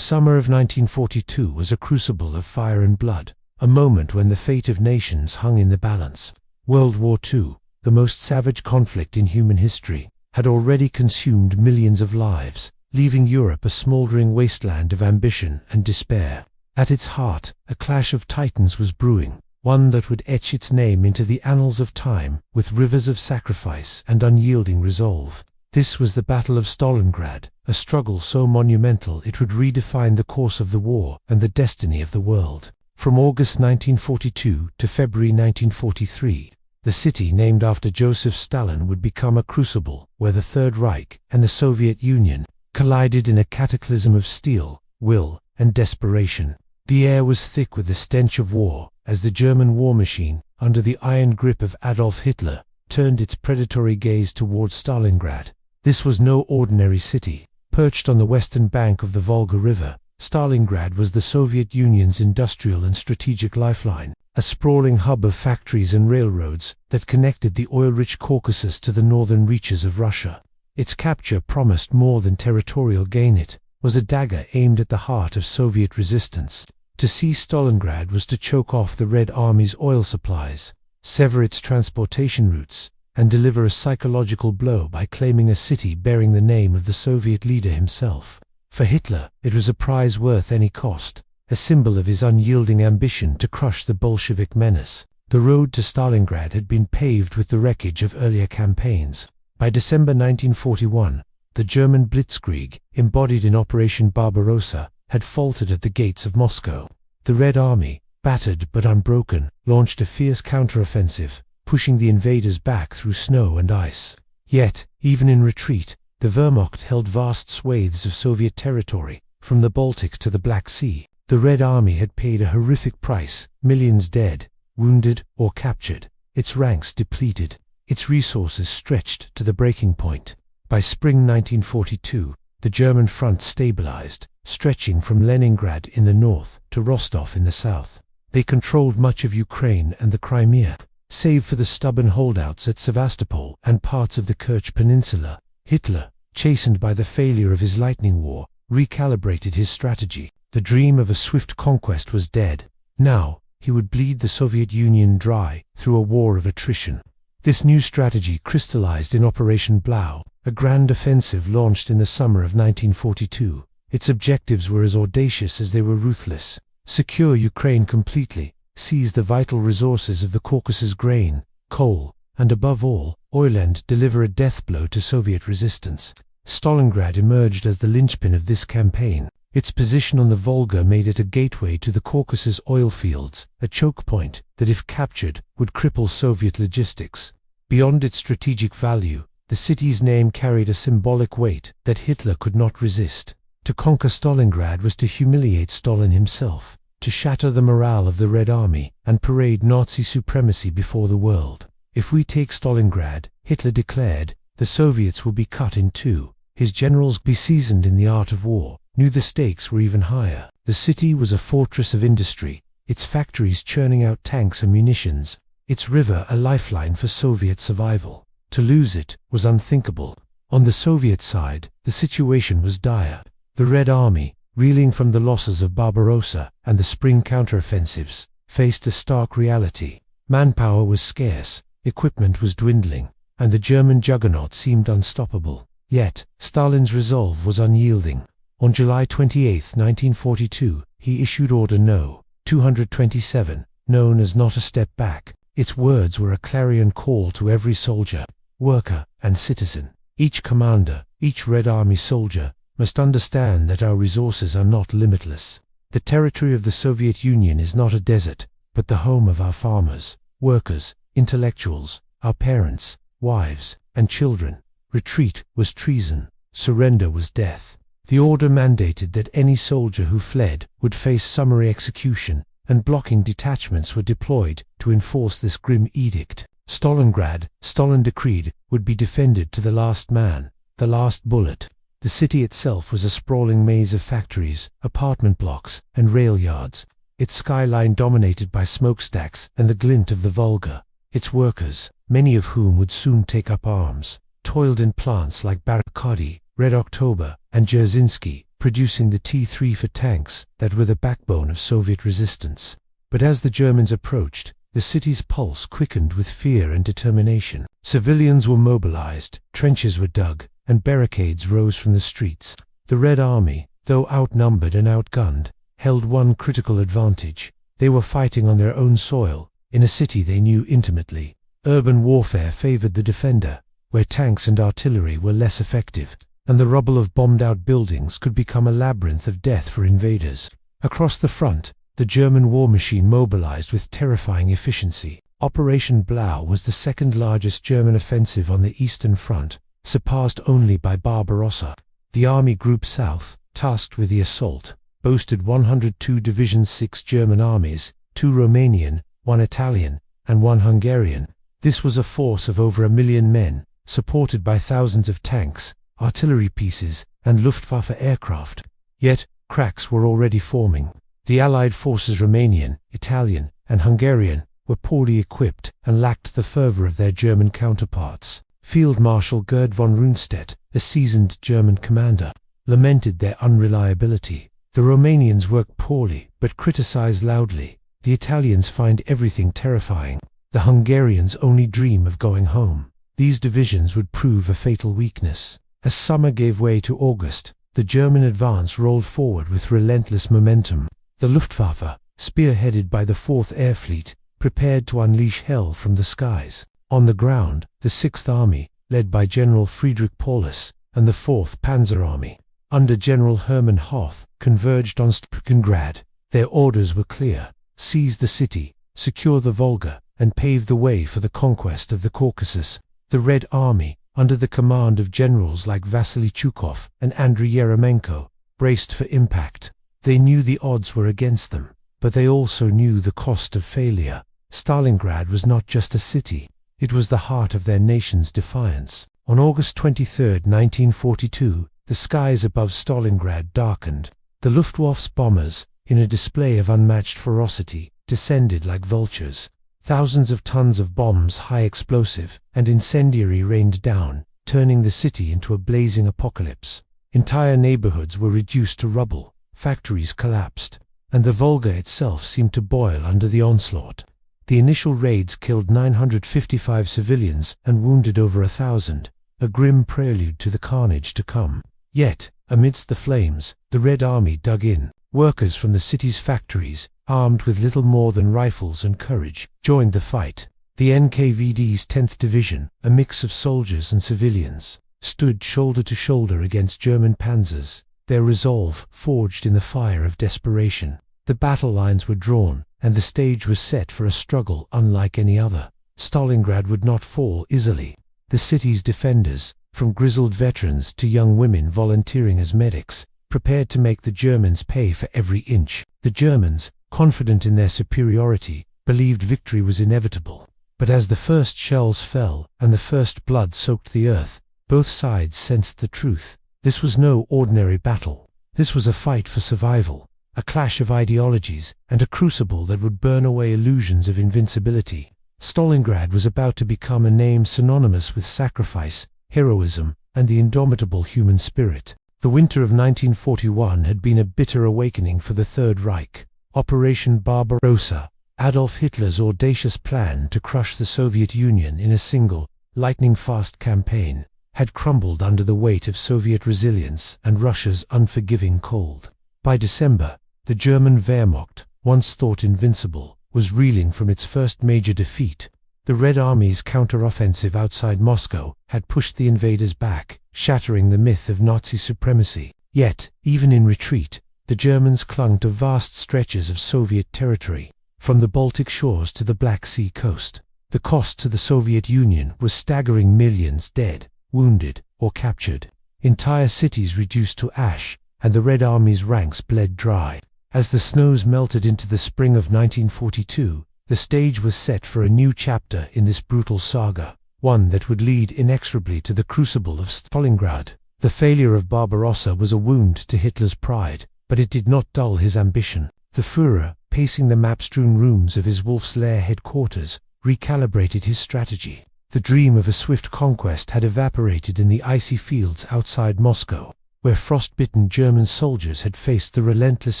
summer of 1942 was a crucible of fire and blood, a moment when the fate of nations hung in the balance. World War II, the most savage conflict in human history, had already consumed millions of lives, leaving Europe a smoldering wasteland of ambition and despair. At its heart, a clash of titans was brewing, one that would etch its name into the annals of time with rivers of sacrifice and unyielding resolve. This was the Battle of Stalingrad, a struggle so monumental it would redefine the course of the war and the destiny of the world. From August 1942 to February 1943, the city named after Joseph Stalin would become a crucible where the Third Reich and the Soviet Union collided in a cataclysm of steel, will, and desperation. The air was thick with the stench of war as the German war machine, under the iron grip of Adolf Hitler, turned its predatory gaze towards Stalingrad. This was no ordinary city. Perched on the western bank of the Volga River, Stalingrad was the Soviet Union's industrial and strategic lifeline, a sprawling hub of factories and railroads that connected the oil-rich Caucasus to the northern reaches of Russia. Its capture promised more than territorial gain. It was a dagger aimed at the heart of Soviet resistance. To seize Stalingrad was to choke off the Red Army's oil supplies, sever its transportation routes, and deliver a psychological blow by claiming a city bearing the name of the Soviet leader himself. For Hitler, it was a prize worth any cost, a symbol of his unyielding ambition to crush the Bolshevik menace. The road to Stalingrad had been paved with the wreckage of earlier campaigns. By December 1941, the German Blitzkrieg, embodied in Operation Barbarossa, had faltered at the gates of Moscow. The Red Army, battered but unbroken, launched a fierce counteroffensive, pushing the invaders back through snow and ice. Yet, even in retreat, the Wehrmacht held vast swathes of Soviet territory, from the Baltic to the Black Sea. The Red Army had paid a horrific price, millions dead, wounded, or captured, its ranks depleted, its resources stretched to the breaking point. By spring 1942, the German front stabilized, stretching from Leningrad in the north to Rostov in the south. They controlled much of Ukraine and the Crimea. Save for the stubborn holdouts at Sevastopol and parts of the Kerch Peninsula, Hitler, chastened by the failure of his lightning war, recalibrated his strategy. The dream of a swift conquest was dead. Now, he would bleed the Soviet Union dry through a war of attrition. This new strategy crystallized in Operation Blau, a grand offensive launched in the summer of 1942. Its objectives were as audacious as they were ruthless. Secure Ukraine completely, seize the vital resources of the Caucasus: grain, coal, and above all, oil, and deliver a death blow to Soviet resistance. Stalingrad emerged as the linchpin of this campaign. Its position on the Volga made it a gateway to the Caucasus oil fields, a choke point that, if captured, would cripple Soviet logistics. Beyond its strategic value, the city's name carried a symbolic weight that Hitler could not resist. To conquer Stalingrad was to humiliate Stalin himself, to shatter the morale of the Red Army, and parade Nazi supremacy before the world. If we take Stalingrad, Hitler declared, the Soviets will be cut in two. His generals, seasoned in the art of war, knew the stakes were even higher. The city was a fortress of industry, its factories churning out tanks and munitions, its river a lifeline for Soviet survival. To lose it was unthinkable. On the Soviet side, the situation was dire. The Red Army, reeling from the losses of Barbarossa and the spring counteroffensives, faced a stark reality. Manpower was scarce, equipment was dwindling, and the German juggernaut seemed unstoppable. Yet, Stalin's resolve was unyielding. On July 28, 1942, he issued Order No. 227, known as Not a Step Back. Its words were a clarion call to every soldier, worker, and citizen. Each commander, each Red Army soldier, must understand that our resources are not limitless. The territory of the Soviet Union is not a desert, but the home of our farmers, workers, intellectuals, our parents, wives, and children. Retreat was treason. Surrender was death. The order mandated that any soldier who fled would face summary execution, and blocking detachments were deployed to enforce this grim edict. Stalingrad, Stalin decreed, would be defended to the last man, the last bullet. The city itself was a sprawling maze of factories, apartment blocks, and rail yards, its skyline dominated by smokestacks and the glint of the Volga. Its workers, many of whom would soon take up arms, toiled in plants like Barakadi, Red October, and Dzerzhinsky, producing the T-3 for tanks that were the backbone of Soviet resistance. But as the Germans approached, the city's pulse quickened with fear and determination. Civilians were mobilized, trenches were dug, and barricades rose from the streets. The Red Army, though outnumbered and outgunned, held one critical advantage. They were fighting on their own soil, in a city they knew intimately. Urban warfare favored the defender, where tanks and artillery were less effective, and the rubble of bombed-out buildings could become a labyrinth of death for invaders. Across the front, the German war machine mobilized with terrifying efficiency. Operation Blau was the second-largest German offensive on the Eastern Front, surpassed only by Barbarossa. The Army Group South, tasked with the assault, boasted 102 divisions, 6 German armies, 2 Romanian, 1 Italian, and 1 Hungarian. This was a force of over 1 million men, supported by thousands of tanks, artillery pieces, and Luftwaffe aircraft. Yet, cracks were already forming. The Allied forces, Romanian, Italian, and Hungarian, were poorly equipped and lacked the fervor of their German counterparts. Field Marshal Gerd von Rundstedt, a seasoned German commander, lamented their unreliability. The Romanians work poorly, but criticize loudly. The Italians find everything terrifying. The Hungarians only dream of going home. These divisions would prove a fatal weakness. As summer gave way to August, the German advance rolled forward with relentless momentum. The Luftwaffe, spearheaded by the 4th Air Fleet, prepared to unleash hell from the skies. On the ground, the 6th Army, led by General Friedrich Paulus, and the 4th Panzer Army, under General Hermann Hoth, converged on Stalingrad. Their orders were clear: seize the city, secure the Volga, and pave the way for the conquest of the Caucasus. The Red Army, under the command of generals like Vasily Chukov and Andriy Yermomenko, braced for impact. They knew the odds were against them, but they also knew the cost of failure. Stalingrad was not just a city, it was the heart of their nation's defiance. On August 23, 1942, the skies above Stalingrad darkened. The Luftwaffe's bombers, in a display of unmatched ferocity, descended like vultures. Thousands of tons of bombs, high explosive and incendiary, rained down, turning the city into a blazing apocalypse. Entire neighborhoods were reduced to rubble. Factories collapsed, and the Volga itself seemed to boil under the onslaught. The initial raids killed 955 civilians and wounded over 1,000, a grim prelude to the carnage to come. Yet, amidst the flames, the Red Army dug in. Workers from the city's factories, armed with little more than rifles and courage, joined the fight. The NKVD's 10th Division, a mix of soldiers and civilians, stood shoulder to shoulder against German panzers, their resolve forged in the fire of desperation. The battle lines were drawn, and the stage was set for a struggle unlike any other. Stalingrad would not fall easily. The city's defenders, from grizzled veterans to young women volunteering as medics, prepared to make the Germans pay for every inch. The Germans, confident in their superiority, believed victory was inevitable. But as the first shells fell and the first blood soaked the earth, both sides sensed the truth. This was no ordinary battle. This was a fight for survival, a clash of ideologies, and a crucible that would burn away illusions of invincibility. Stalingrad was about to become a name synonymous with sacrifice, heroism, and the indomitable human spirit. The winter of 1941 had been a bitter awakening for the Third Reich. Operation Barbarossa, Adolf Hitler's audacious plan to crush the Soviet Union in a single, lightning-fast campaign, had crumbled under the weight of Soviet resilience and Russia's unforgiving cold. By December, the German Wehrmacht, once thought invincible, was reeling from its first major defeat. The Red Army's counteroffensive outside Moscow had pushed the invaders back, shattering the myth of Nazi supremacy. Yet, even in retreat, the Germans clung to vast stretches of Soviet territory, from the Baltic shores to the Black Sea coast. The cost to the Soviet Union was staggering: millions dead, wounded, or captured, entire cities reduced to ash, and the Red Army's ranks bled dry. As the snows melted into the spring of 1942, the stage was set for a new chapter in this brutal saga, one that would lead inexorably to the crucible of Stalingrad. The failure of Barbarossa was a wound to Hitler's pride, but it did not dull his ambition. The Führer, pacing the map-strewn rooms of his Wolf's Lair headquarters, recalibrated his strategy. The dream of a swift conquest had evaporated in the icy fields outside Moscow. where frostbitten German soldiers had faced the relentless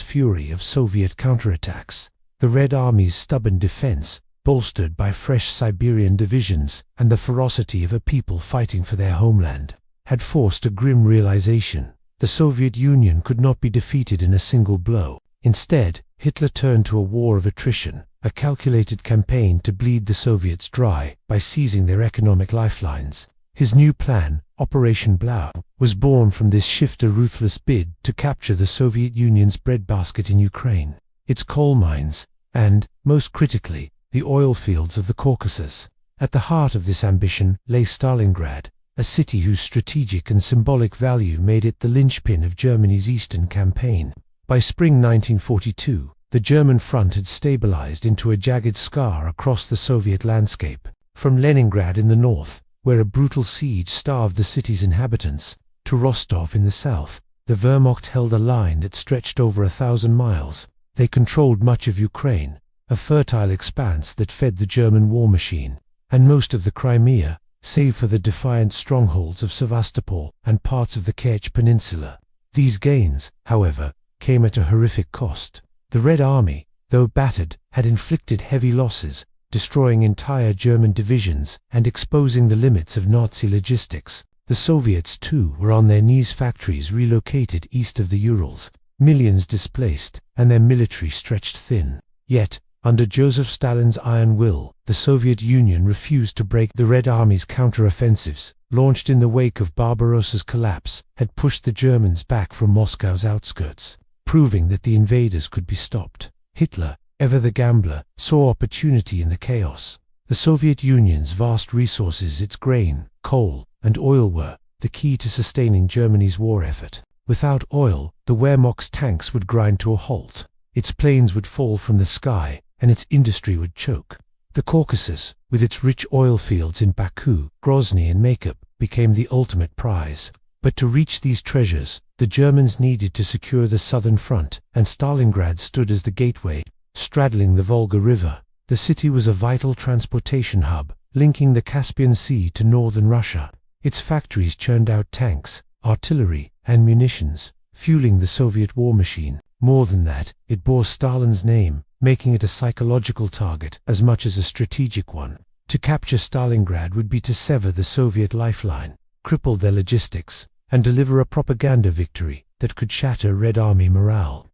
fury of Soviet counterattacks. The Red Army's stubborn defense, bolstered by fresh Siberian divisions and the ferocity of a people fighting for their homeland, had forced a grim realization. The Soviet Union could not be defeated in a single blow. Instead, Hitler turned to a war of attrition, a calculated campaign to bleed the Soviets dry by seizing their economic lifelines. His new plan, Operation Blau, was born from this shifter ruthless bid to capture the Soviet Union's breadbasket in Ukraine, its coal mines, and, most critically, the oil fields of the Caucasus. At the heart of this ambition lay Stalingrad, a city whose strategic and symbolic value made it the linchpin of Germany's Eastern campaign. By spring 1942, the German front had stabilized into a jagged scar across the Soviet landscape. From Leningrad in the north, where a brutal siege starved the city's inhabitants, to Rostov in the south, the Wehrmacht held a line that stretched over 1,000 miles. They controlled much of Ukraine, a fertile expanse that fed the German war machine, and most of the Crimea, save for the defiant strongholds of Sevastopol and parts of the Kerch Peninsula. These gains, however, came at a horrific cost. The Red Army, though battered, had inflicted heavy losses, destroying entire German divisions and exposing the limits of Nazi logistics. The Soviets, too, were on their knees, factories relocated east of the Urals, millions displaced, and their military stretched thin. Yet, under Joseph Stalin's iron will, the Soviet Union refused to break. The Red Army's counteroffensives, launched in the wake of Barbarossa's collapse, had pushed the Germans back from Moscow's outskirts, proving that the invaders could be stopped. Hitler, ever the gambler, saw opportunity in the chaos. The Soviet Union's vast resources, its grain, coal, and oil were the key to sustaining Germany's war effort. Without oil, the Wehrmacht's tanks would grind to a halt, its planes would fall from the sky, and its industry would choke. The Caucasus, with its rich oil fields in Baku, Grozny and Maykop, became the ultimate prize. But to reach these treasures, the Germans needed to secure the southern front, and Stalingrad stood as the gateway. Straddling the Volga River, the city was a vital transportation hub, linking the Caspian Sea to northern Russia. Its factories churned out tanks, artillery, and munitions, fueling the Soviet war machine. More than that, it bore Stalin's name, making it a psychological target as much as a strategic one. To capture Stalingrad would be to sever the Soviet lifeline, cripple their logistics, and deliver a propaganda victory that could shatter Red Army morale.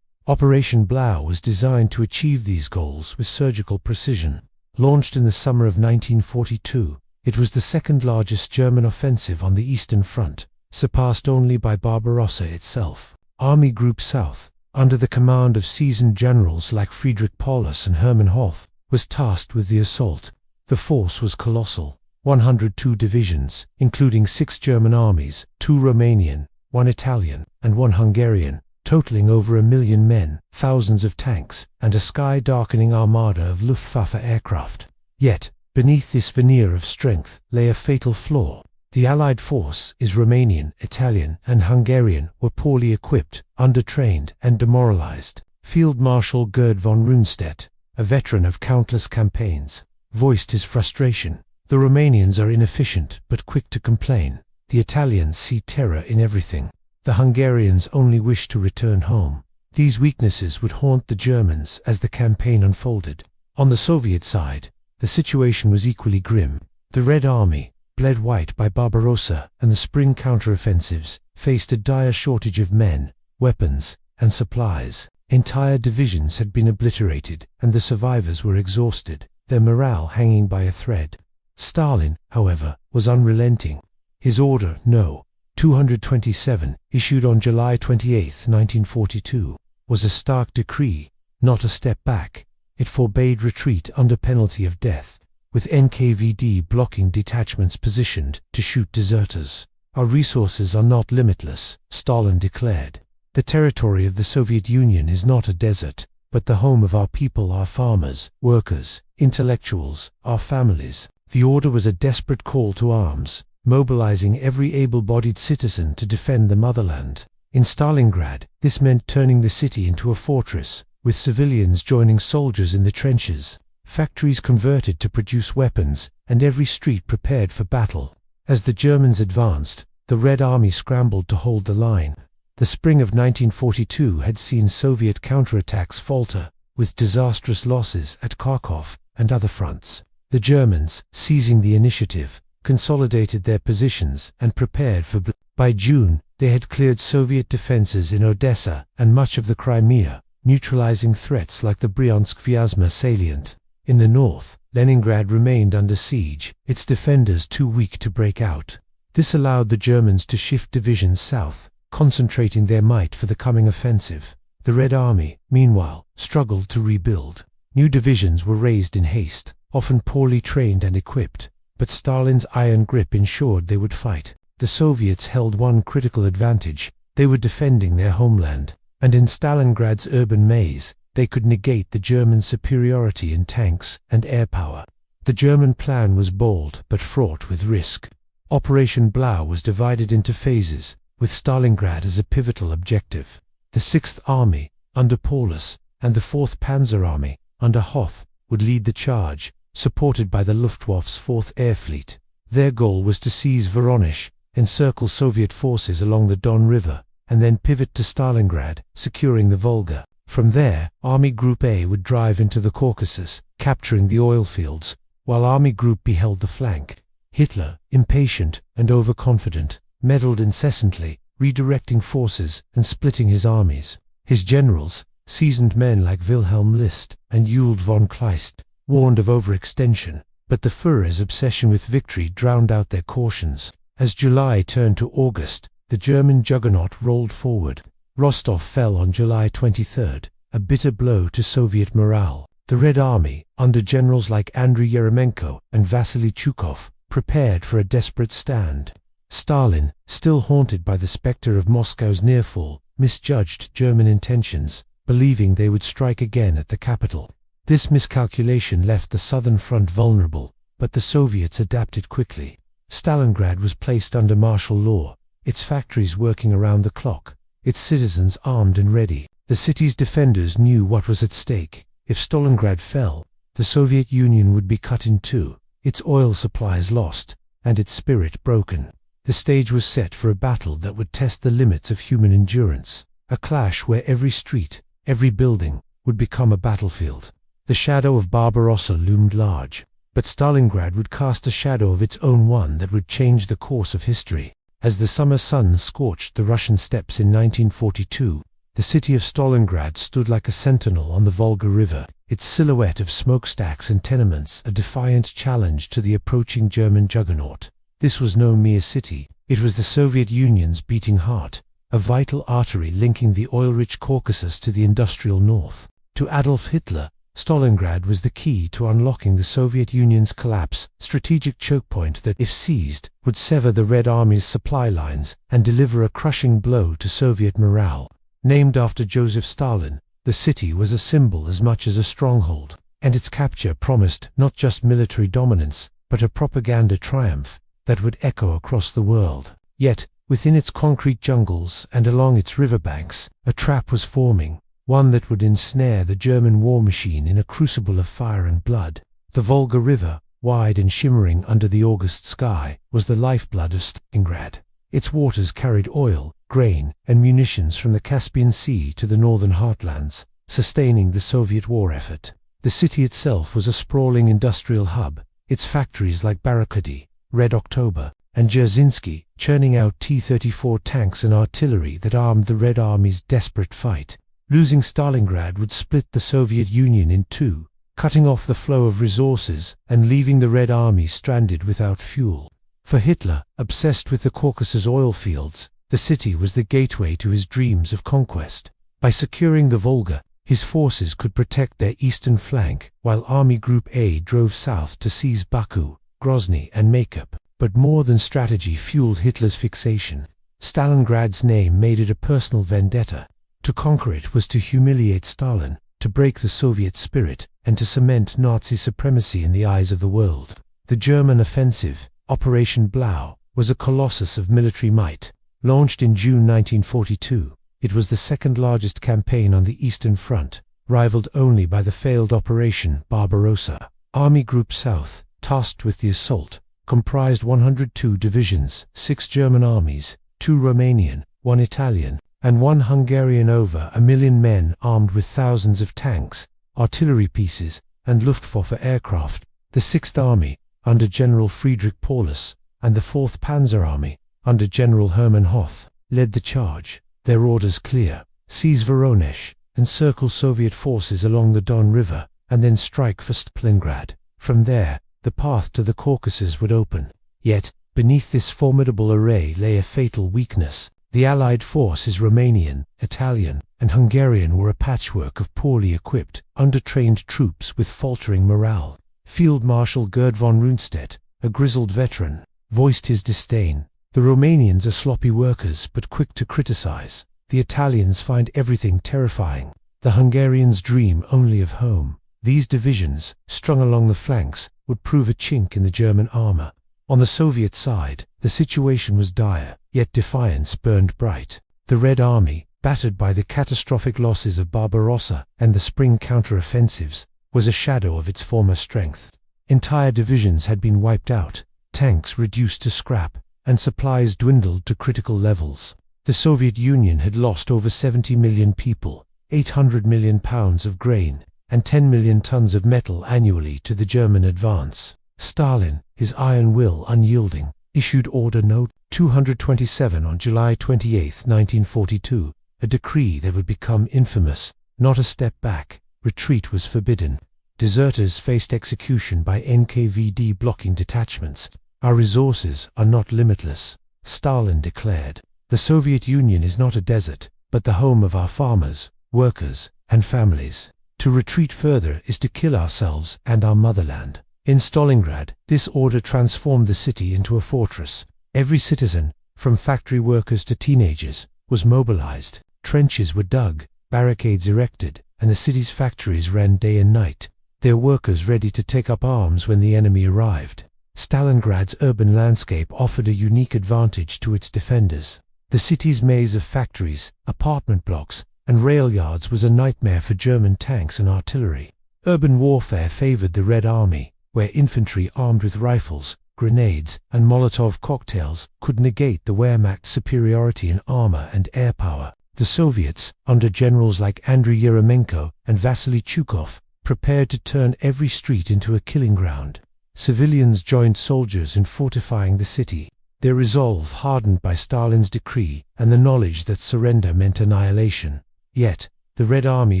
Operation Blau was designed to achieve these goals with surgical precision. Launched in the summer of 1942, it was the second largest German offensive on the Eastern Front, surpassed only by Barbarossa itself. Army Group South, under the command of seasoned generals like Friedrich Paulus and Hermann Hoth, was tasked with the assault. The force was colossal: 102 divisions, including 6 German armies, 2 Romanian, 1 Italian, and 1 Hungarian, totaling over 1 million men, thousands of tanks, and a sky-darkening armada of Luftwaffe aircraft. Yet, beneath this veneer of strength lay a fatal flaw. The Allied force, Romanian, Italian, and Hungarian, were poorly equipped, undertrained, and demoralized. Field Marshal Gerd von Rundstedt, a veteran of countless campaigns, voiced his frustration. The Romanians are inefficient but quick to complain. The Italians see terror in everything. The Hungarians only wish to return home. These weaknesses would haunt the Germans as the campaign unfolded. On the Soviet side, the situation was equally grim. The Red Army, bled white by Barbarossa and the spring counteroffensives, faced a dire shortage of men, weapons, and supplies. Entire divisions had been obliterated, and the survivors were exhausted, their morale hanging by a thread. Stalin, however, was unrelenting. His Order No. 227, issued on July 28, 1942, was a stark decree, not a step back. It forbade retreat under penalty of death, with NKVD blocking detachments positioned to shoot deserters. "Our resources are not limitless," Stalin declared. "The territory of the Soviet Union is not a desert, but the home of our people, our farmers, workers, intellectuals, our families." The order was a desperate call to arms, mobilizing every able-bodied citizen to defend the motherland. In Stalingrad, this meant turning the city into a fortress, with civilians joining soldiers in the trenches, factories converted to produce weapons, and every street prepared for battle. As the Germans advanced, the Red Army scrambled to hold the line. The spring of 1942 had seen Soviet counterattacks falter, with disastrous losses at Kharkov and other fronts. The Germans, seizing the initiative, consolidated their positions and prepared for By June, they had cleared Soviet defenses in Odessa and much of the Crimea, neutralizing threats like the Bryansk-Vyazma salient. In the north, Leningrad remained under siege, its defenders too weak to break out. This allowed the Germans to shift divisions south, concentrating their might for the coming offensive. The Red Army, meanwhile, struggled to rebuild. New divisions were raised in haste, often poorly trained and equipped, but Stalin's iron grip ensured they would fight. The Soviets held one critical advantage: they were defending their homeland, and in Stalingrad's urban maze, they could negate the German superiority in tanks and air power. The German plan was bold but fraught with risk. Operation Blau was divided into phases, with Stalingrad as a pivotal objective. The 6th Army, under Paulus, and the 4th Panzer Army, under Hoth, would lead the charge, supported by the Luftwaffe's 4th Air Fleet. Their goal was to seize Voronezh, encircle Soviet forces along the Don River, and then pivot to Stalingrad, securing the Volga. From there, Army Group A would drive into the Caucasus, capturing the oil fields, while Army Group B held the flank. Hitler, impatient and overconfident, meddled incessantly, redirecting forces and splitting his armies. His generals, seasoned men like Wilhelm List and Ewald von Kleist, warned of overextension, but the Führer's obsession with victory drowned out their cautions. As July turned to August, the German juggernaut rolled forward. Rostov fell on July 23rd, a bitter blow to Soviet morale. The Red Army, under generals like Andriy Yeremenko and Vasily Chukov, prepared for a desperate stand. Stalin, still haunted by the specter of Moscow's nearfall, misjudged German intentions, believing they would strike again at the capital. This miscalculation left the southern front vulnerable, but the Soviets adapted quickly. Stalingrad was placed under martial law, its factories working around the clock, its citizens armed and ready. The city's defenders knew what was at stake. If Stalingrad fell, the Soviet Union would be cut in two, its oil supplies lost, and its spirit broken. The stage was set for a battle that would test the limits of human endurance, a clash where every street, every building, would become a battlefield. The shadow of Barbarossa loomed large, but Stalingrad would cast a shadow of its own, one that would change the course of history. As the summer sun scorched the Russian steppes in 1942, the city of Stalingrad stood like a sentinel on the Volga River, its silhouette of smokestacks and tenements a defiant challenge to the approaching German juggernaut. This was no mere city, it was the Soviet Union's beating heart, a vital artery linking the oil-rich Caucasus to the industrial north. To Adolf Hitler, Stalingrad was the key to unlocking the Soviet Union's collapse, strategic chokepoint that, if seized, would sever the Red Army's supply lines and deliver a crushing blow to Soviet morale. Named after Joseph Stalin, the city was a symbol as much as a stronghold, and its capture promised not just military dominance, but a propaganda triumph that would echo across the world. Yet, within its concrete jungles and along its riverbanks, a trap was forming, one that would ensnare the German war machine in a crucible of fire and blood. The Volga River, wide and shimmering under the August sky, was the lifeblood of Stalingrad. Its waters carried oil, grain, and munitions from the Caspian Sea to the northern heartlands, sustaining the Soviet war effort. The city itself was a sprawling industrial hub, its factories like Barakudi, Red October, and Dzerzhinsky churning out T-34 tanks and artillery that armed the Red Army's desperate fight. Losing Stalingrad would split the Soviet Union in two, cutting off the flow of resources and leaving the Red Army stranded without fuel. For Hitler, obsessed with the Caucasus oil fields, the city was the gateway to his dreams of conquest. By securing the Volga, his forces could protect their eastern flank, while Army Group A drove south to seize Baku, Grozny, and Maykop. But more than strategy fueled Hitler's fixation. Stalingrad's name made it a personal vendetta. To conquer it was to humiliate Stalin, to break the Soviet spirit, and to cement Nazi supremacy in the eyes of the world. The German offensive, Operation Blau, was a colossus of military might. Launched in June 1942, it was the second-largest campaign on the Eastern Front, rivaled only by the failed Operation Barbarossa. Army Group South, tasked with the assault, comprised 102 divisions, 6 German armies, 2 Romanian, 1 Italian, and one Hungarian. Over 1 million men armed with thousands of tanks, artillery pieces, and Luftwaffe aircraft. The 6th Army, under General Friedrich Paulus, and the 4th Panzer Army, under General Hermann Hoth, led the charge. Their orders clear: seize Voronezh, encircle Soviet forces along the Don River, and then strike for Stalingrad. From there, the path to the Caucasus would open. Yet, beneath this formidable array lay a fatal weakness. The Allied forces, Romanian, Italian, and Hungarian, were a patchwork of poorly equipped, undertrained troops with faltering morale. Field Marshal Gerd von Rundstedt, a grizzled veteran, voiced his disdain. The Romanians are sloppy workers but quick to criticize. The Italians find everything terrifying. The Hungarians dream only of home. These divisions, strung along the flanks, would prove a chink in the German armor. On the Soviet side, the situation was dire, yet defiance burned bright. The Red Army, battered by the catastrophic losses of Barbarossa and the spring counter-offensives, was a shadow of its former strength. Entire divisions had been wiped out, tanks reduced to scrap, and supplies dwindled to critical levels. The Soviet Union had lost over 70 million people, 800 million pounds of grain, and 10 million tons of metal annually to the German advance. Stalin, his iron will unyielding, issued Order No. 227 on July 28, 1942, a decree that would become infamous. Not a step back. Retreat was forbidden. Deserters faced execution by NKVD blocking detachments. Our resources are not limitless, Stalin declared. The Soviet Union is not a desert, but the home of our farmers, workers, and families. To retreat further is to kill ourselves and our motherland. In Stalingrad, this order transformed the city into a fortress. Every citizen, from factory workers to teenagers, was mobilized. Trenches were dug, barricades erected, and the city's factories ran day and night, their workers ready to take up arms when the enemy arrived. Stalingrad's urban landscape offered a unique advantage to its defenders. The city's maze of factories, apartment blocks, and rail yards was a nightmare for German tanks and artillery. Urban warfare favored the Red Army, where infantry armed with rifles, grenades, and Molotov cocktails could negate the Wehrmacht's superiority in armor and air power. The Soviets, under generals like Andriy Yermomenko and Vasily Chukov, prepared to turn every street into a killing ground. Civilians joined soldiers in fortifying the city, their resolve hardened by Stalin's decree and the knowledge that surrender meant annihilation. Yet, the Red Army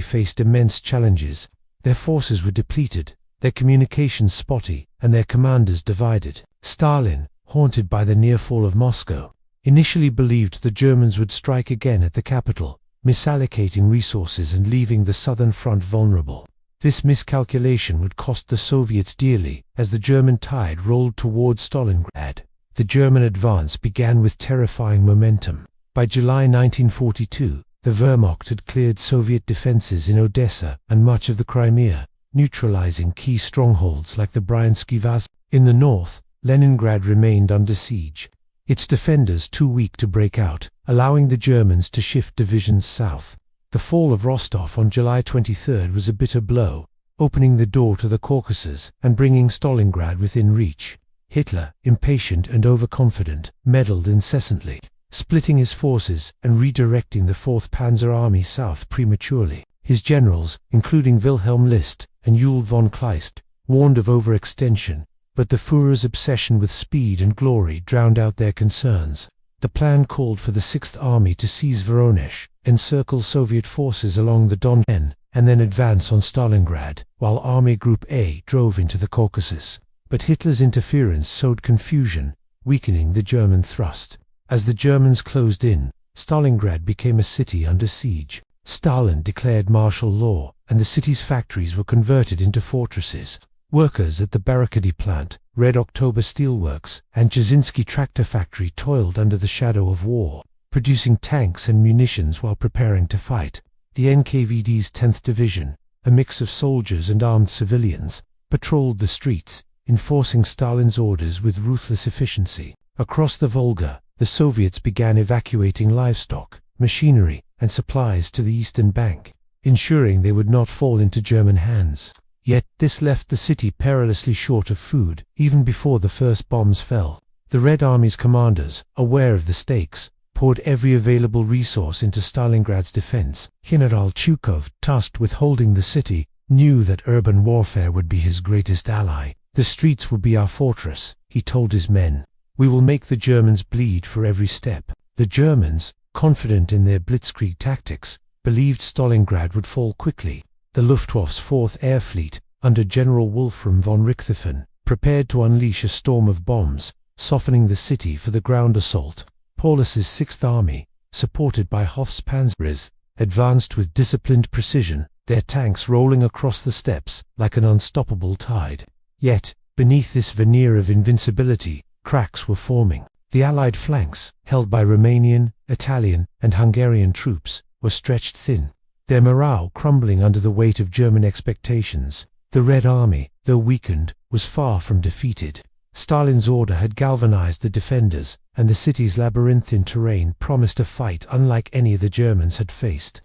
faced immense challenges. Their forces were depleted, their communications spotty, and their commanders divided. Stalin, haunted by the near fall of Moscow, initially believed the Germans would strike again at the capital, misallocating resources and leaving the southern front vulnerable. This miscalculation would cost the Soviets dearly as the German tide rolled towards Stalingrad. The German advance began with terrifying momentum. By July 1942, the Wehrmacht had cleared Soviet defenses in Odessa and much of the Crimea, neutralizing key strongholds like the Bryansky Vaz. In the north, Leningrad remained under siege, its defenders too weak to break out, allowing the Germans to shift divisions south. The fall of Rostov on July 23 was a bitter blow, opening the door to the Caucasus and bringing Stalingrad within reach. Hitler, impatient and overconfident, meddled incessantly, splitting his forces and redirecting the 4th Panzer Army south prematurely. His generals, including Wilhelm List and Ewald von Kleist, warned of overextension, but the Führer's obsession with speed and glory drowned out their concerns. The plan called for the 6th Army to seize Voronezh, encircle Soviet forces along the Don, and then advance on Stalingrad, while Army Group A drove into the Caucasus. But Hitler's interference sowed confusion, weakening the German thrust. As the Germans closed in, Stalingrad became a city under siege. Stalin declared martial law, and the city's factories were converted into fortresses. Workers at the Barricady plant, Red October Steelworks, and Jasinski tractor factory toiled under the shadow of war, producing tanks and munitions while preparing to fight. The NKVD's 10th Division, a mix of soldiers and armed civilians, patrolled the streets, enforcing Stalin's orders with ruthless efficiency. Across the Volga, the Soviets began evacuating livestock, machinery, and supplies to the eastern bank, ensuring they would not fall into German hands. Yet this left the city perilously short of food, even before the first bombs fell. The Red Army's commanders, aware of the stakes, poured every available resource into Stalingrad's defense. General Chukov, tasked with holding the city, knew that urban warfare would be his greatest ally. "The streets will be our fortress," he told his men. "We will make the Germans bleed for every step." The Germans, confident in their blitzkrieg tactics, believed Stalingrad would fall quickly. The Luftwaffe's 4th Air Fleet, under General Wolfram von Richthofen, prepared to unleash a storm of bombs, softening the city for the ground assault. Paulus's 6th Army, supported by Hoth's panzers, advanced with disciplined precision, their tanks rolling across the steppes like an unstoppable tide. Yet, beneath this veneer of invincibility, cracks were forming. The Allied flanks, held by Romanian, Italian, and Hungarian troops, were stretched thin, their morale crumbling under the weight of German expectations. The Red Army, though weakened, was far from defeated. Stalin's order had galvanized the defenders, and the city's labyrinthine terrain promised a fight unlike any the Germans had faced.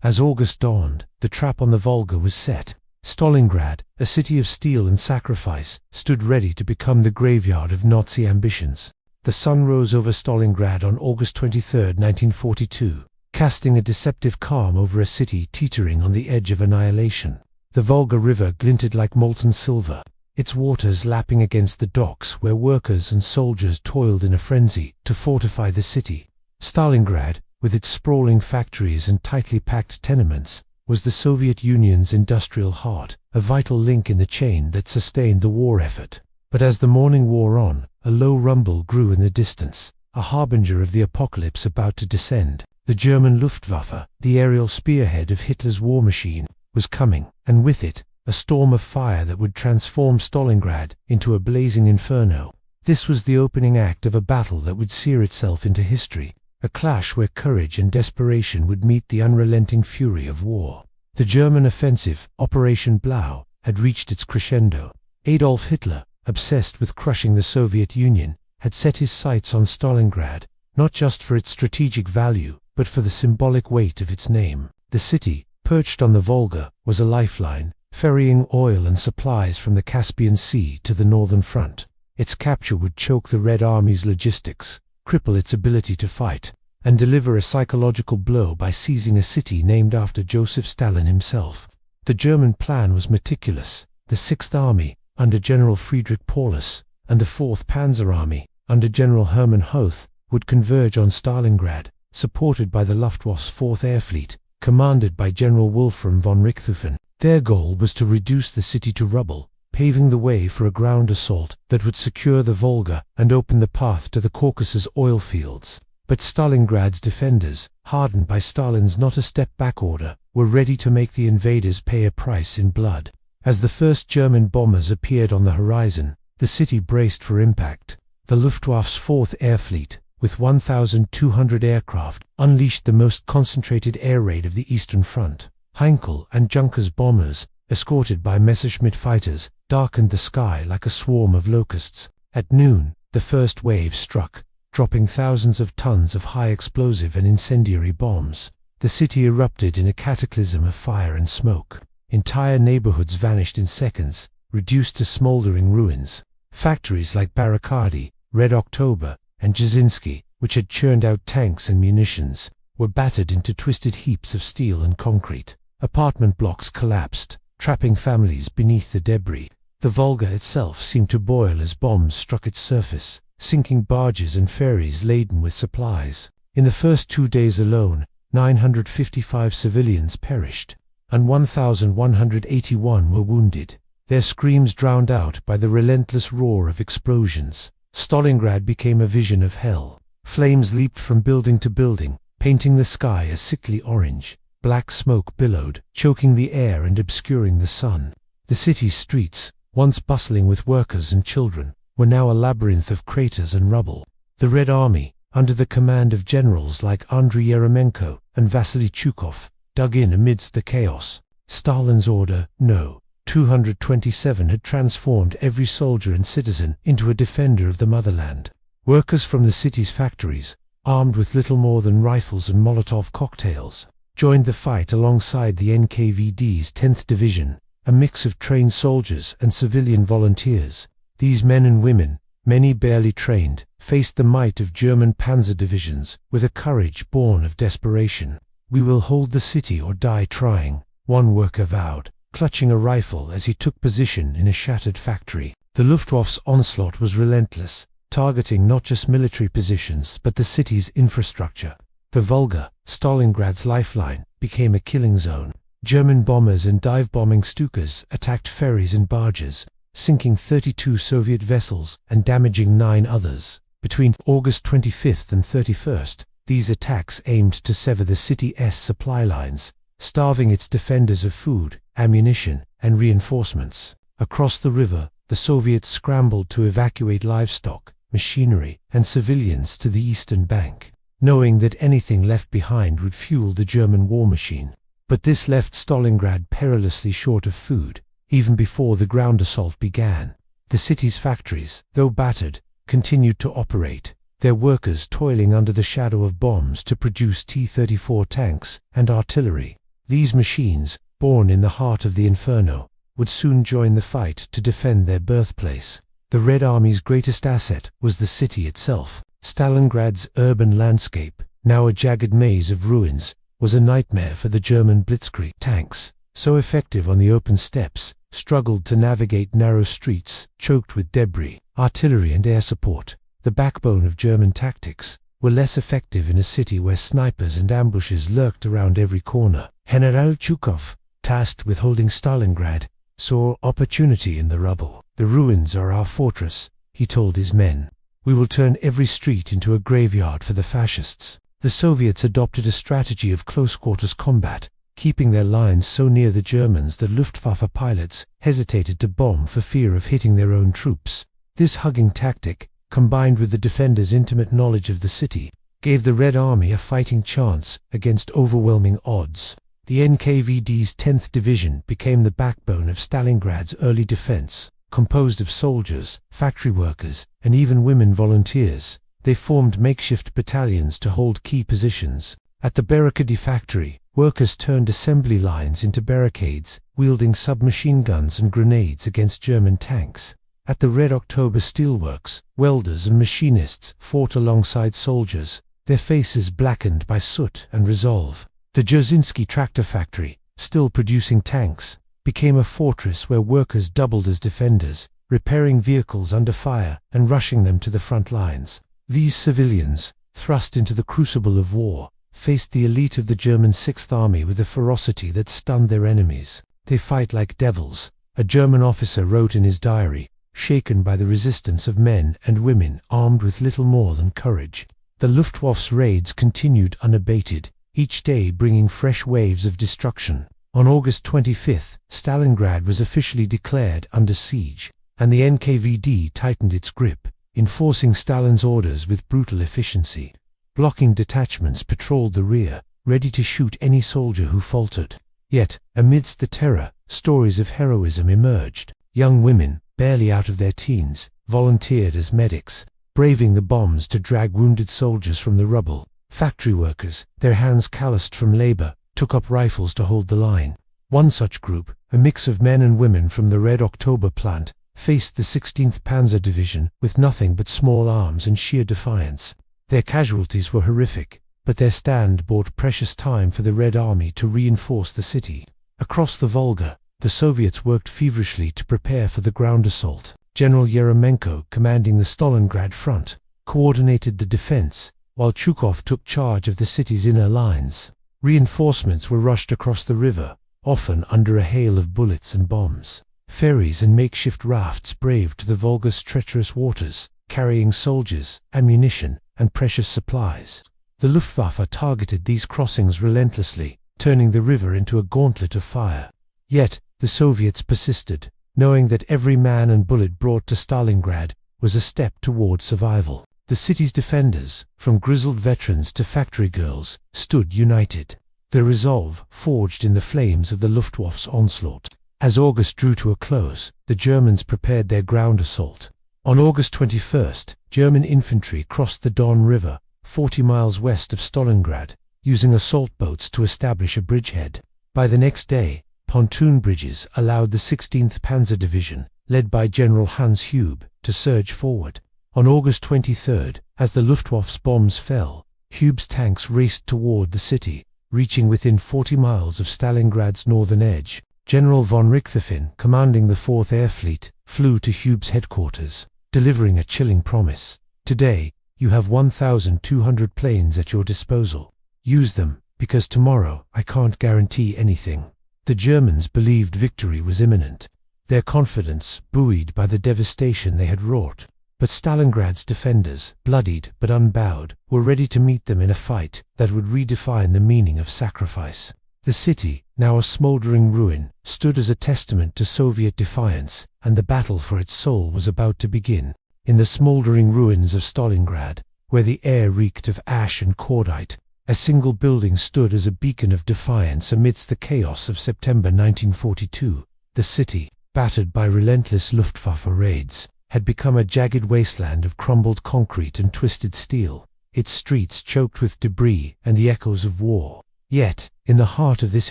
As August dawned, the trap on the Volga was set. Stalingrad, a city of steel and sacrifice, stood ready to become the graveyard of Nazi ambitions. The sun rose over Stalingrad on August 23, 1942, casting a deceptive calm over a city teetering on the edge of annihilation. The Volga River glinted like molten silver, its waters lapping against the docks where workers and soldiers toiled in a frenzy to fortify the city. Stalingrad, with its sprawling factories and tightly packed tenements, was the Soviet Union's industrial heart, a vital link in the chain that sustained the war effort. But as the morning wore on, a low rumble grew in the distance, a harbinger of the apocalypse about to descend. The German Luftwaffe, the aerial spearhead of Hitler's war machine, was coming, and with it, a storm of fire that would transform Stalingrad into a blazing inferno. This was the opening act of a battle that would sear itself into history, a clash where courage and desperation would meet the unrelenting fury of war. The German offensive, Operation Blau, had reached its crescendo. Adolf Hitler, obsessed with crushing the Soviet Union, had set his sights on Stalingrad, not just for its strategic value, but for the symbolic weight of its name. The city, perched on the Volga, was a lifeline, ferrying oil and supplies from the Caspian Sea to the northern front. Its capture would choke the Red Army's logistics, cripple its ability to fight, and deliver a psychological blow by seizing a city named after Joseph Stalin himself. The German plan was meticulous. The 6th Army, under General Friedrich Paulus, and the 4th Panzer Army, under General Hermann Hoth, would converge on Stalingrad, supported by the Luftwaffe's 4th Air Fleet, commanded by General Wolfram von Richthofen. Their goal was to reduce the city to rubble, paving the way for a ground assault that would secure the Volga and open the path to the Caucasus oil fields. But Stalingrad's defenders, hardened by Stalin's not-a-step-back order, were ready to make the invaders pay a price in blood. As the first German bombers appeared on the horizon, the city braced for impact. The Luftwaffe's 4th Air Fleet, with 1,200 aircraft, unleashed the most concentrated air raid of the Eastern Front. Heinkel and Junkers bombers, escorted by Messerschmitt fighters, darkened the sky like a swarm of locusts. At noon, the first wave struck, dropping thousands of tons of high explosive and incendiary bombs. The city erupted in a cataclysm of fire and smoke. Entire neighborhoods vanished in seconds, reduced to smoldering ruins. Factories like Barakadi, Red October, and Jasinski, which had churned out tanks and munitions, were battered into twisted heaps of steel and concrete. Apartment blocks collapsed, trapping families beneath the debris. The Volga itself seemed to boil as bombs struck its surface, sinking barges and ferries laden with supplies. In the first 2 days alone, 955 civilians perished, and 1,181 were wounded, their screams drowned out by the relentless roar of explosions. Stalingrad became a vision of hell. Flames leaped from building to building, painting the sky a sickly orange. Black smoke billowed, choking the air and obscuring the sun. The city's streets, once bustling with workers and children, were now a labyrinth of craters and rubble. The Red Army, under the command of generals like Andriy Yeremenko and Vasily Chukov, dug in amidst the chaos. Stalin's Order No. 227 had transformed every soldier and citizen into a defender of the motherland. Workers from the city's factories, armed with little more than rifles and Molotov cocktails, joined the fight alongside the NKVD's 10th Division, a mix of trained soldiers and civilian volunteers. These men and women, many barely trained, faced the might of German panzer divisions with a courage born of desperation. "We will hold the city or die trying," one worker vowed, clutching a rifle as he took position in a shattered factory. The Luftwaffe's onslaught was relentless, targeting not just military positions but the city's infrastructure. The Volga, Stalingrad's lifeline, became a killing zone. German bombers and dive-bombing Stukas attacked ferries and barges, sinking 32 Soviet vessels and damaging 9 others. Between August 25th and 31st, these attacks aimed to sever the city's supply lines, starving its defenders of food, ammunition, and reinforcements. Across the river, the Soviets scrambled to evacuate livestock, machinery, and civilians to the eastern bank, knowing that anything left behind would fuel the German war machine. But this left Stalingrad perilously short of food, even before the ground assault began. The city's factories, though battered, continued to operate, their workers toiling under the shadow of bombs to produce T-34 tanks and artillery. These machines, born in the heart of the inferno, would soon join the fight to defend their birthplace. The Red Army's greatest asset was the city itself. Stalingrad's urban landscape, now a jagged maze of ruins, was a nightmare for the German blitzkrieg. Tanks, so effective on the open steppes, struggled to navigate narrow streets choked with debris. Artillery and air support, the backbone of German tactics, were less effective in a city where snipers and ambushes lurked around every corner. General Zhukov, tasked with holding Stalingrad, saw opportunity in the rubble. "The ruins are our fortress," he told his men. "We will turn every street into a graveyard for the fascists." The Soviets adopted a strategy of close-quarters combat, keeping their lines so near the Germans that Luftwaffe pilots hesitated to bomb for fear of hitting their own troops. This hugging tactic, combined with the defenders' intimate knowledge of the city, gave the Red Army a fighting chance against overwhelming odds. The NKVD's 10th Division became the backbone of Stalingrad's early defense. Composed of soldiers, factory workers, and even women volunteers, they formed makeshift battalions to hold key positions. At the Barricade factory, workers turned assembly lines into barricades, wielding submachine guns and grenades against German tanks. At the Red October steelworks, welders and machinists fought alongside soldiers, their faces blackened by soot and resolve. The Dzerzhinsky tractor factory, still producing tanks, became a fortress where workers doubled as defenders, repairing vehicles under fire and rushing them to the front lines. These civilians, thrust into the crucible of war, faced the elite of the German Sixth Army with a ferocity that stunned their enemies. "They fight like devils," a German officer wrote in his diary, shaken by the resistance of men and women armed with little more than courage. The Luftwaffe's raids continued unabated, each day bringing fresh waves of destruction. On August 25th, Stalingrad was officially declared under siege, and the NKVD tightened its grip, enforcing Stalin's orders with brutal efficiency. Blocking detachments patrolled the rear, ready to shoot any soldier who faltered. Yet, amidst the terror, stories of heroism emerged. Young women, barely out of their teens, volunteered as medics, braving the bombs to drag wounded soldiers from the rubble. Factory workers, their hands calloused from labor, took up rifles to hold the line. One such group, a mix of men and women from the Red October plant, faced the 16th Panzer Division with nothing but small arms and sheer defiance. Their casualties were horrific, but their stand bought precious time for the Red Army to reinforce the city. Across the Volga, the Soviets worked feverishly to prepare for the ground assault. General Yeremenko, commanding the Stalingrad front, coordinated the defense, while Zhukov took charge of the city's inner lines. Reinforcements were rushed across the river, often under a hail of bullets and bombs. Ferries and makeshift rafts braved the Volga's treacherous waters, carrying soldiers, ammunition, and precious supplies. The Luftwaffe targeted these crossings relentlessly, turning the river into a gauntlet of fire. Yet, the Soviets persisted, knowing that every man and bullet brought to Stalingrad was a step toward survival. The city's defenders, from grizzled veterans to factory girls, stood united, their resolve forged in the flames of the Luftwaffe's onslaught. As August drew to a close, the Germans prepared their ground assault. On August 21st, German infantry crossed the Don River, 40 miles west of Stalingrad, using assault boats to establish a bridgehead. By the next day, pontoon bridges allowed the 16th Panzer Division, led by General Hans Hube, to surge forward. On August 23, as the Luftwaffe's bombs fell, Hube's tanks raced toward the city, reaching within 40 miles of Stalingrad's northern edge. General von Richthofen, commanding the 4th Air Fleet, flew to Hube's headquarters, delivering a chilling promise. "Today, you have 1,200 planes at your disposal. Use them, because tomorrow I can't guarantee anything." The Germans believed victory was imminent, their confidence buoyed by the devastation they had wrought. But Stalingrad's defenders, bloodied but unbowed, were ready to meet them in a fight that would redefine the meaning of sacrifice. The city, now a smoldering ruin, stood as a testament to Soviet defiance, and the battle for its soul was about to begin. In the smoldering ruins of Stalingrad, where the air reeked of ash and cordite, a single building stood as a beacon of defiance amidst the chaos of September 1942. The city, battered by relentless Luftwaffe raids, had become a jagged wasteland of crumbled concrete and twisted steel, its streets choked with debris and the echoes of war. Yet, in the heart of this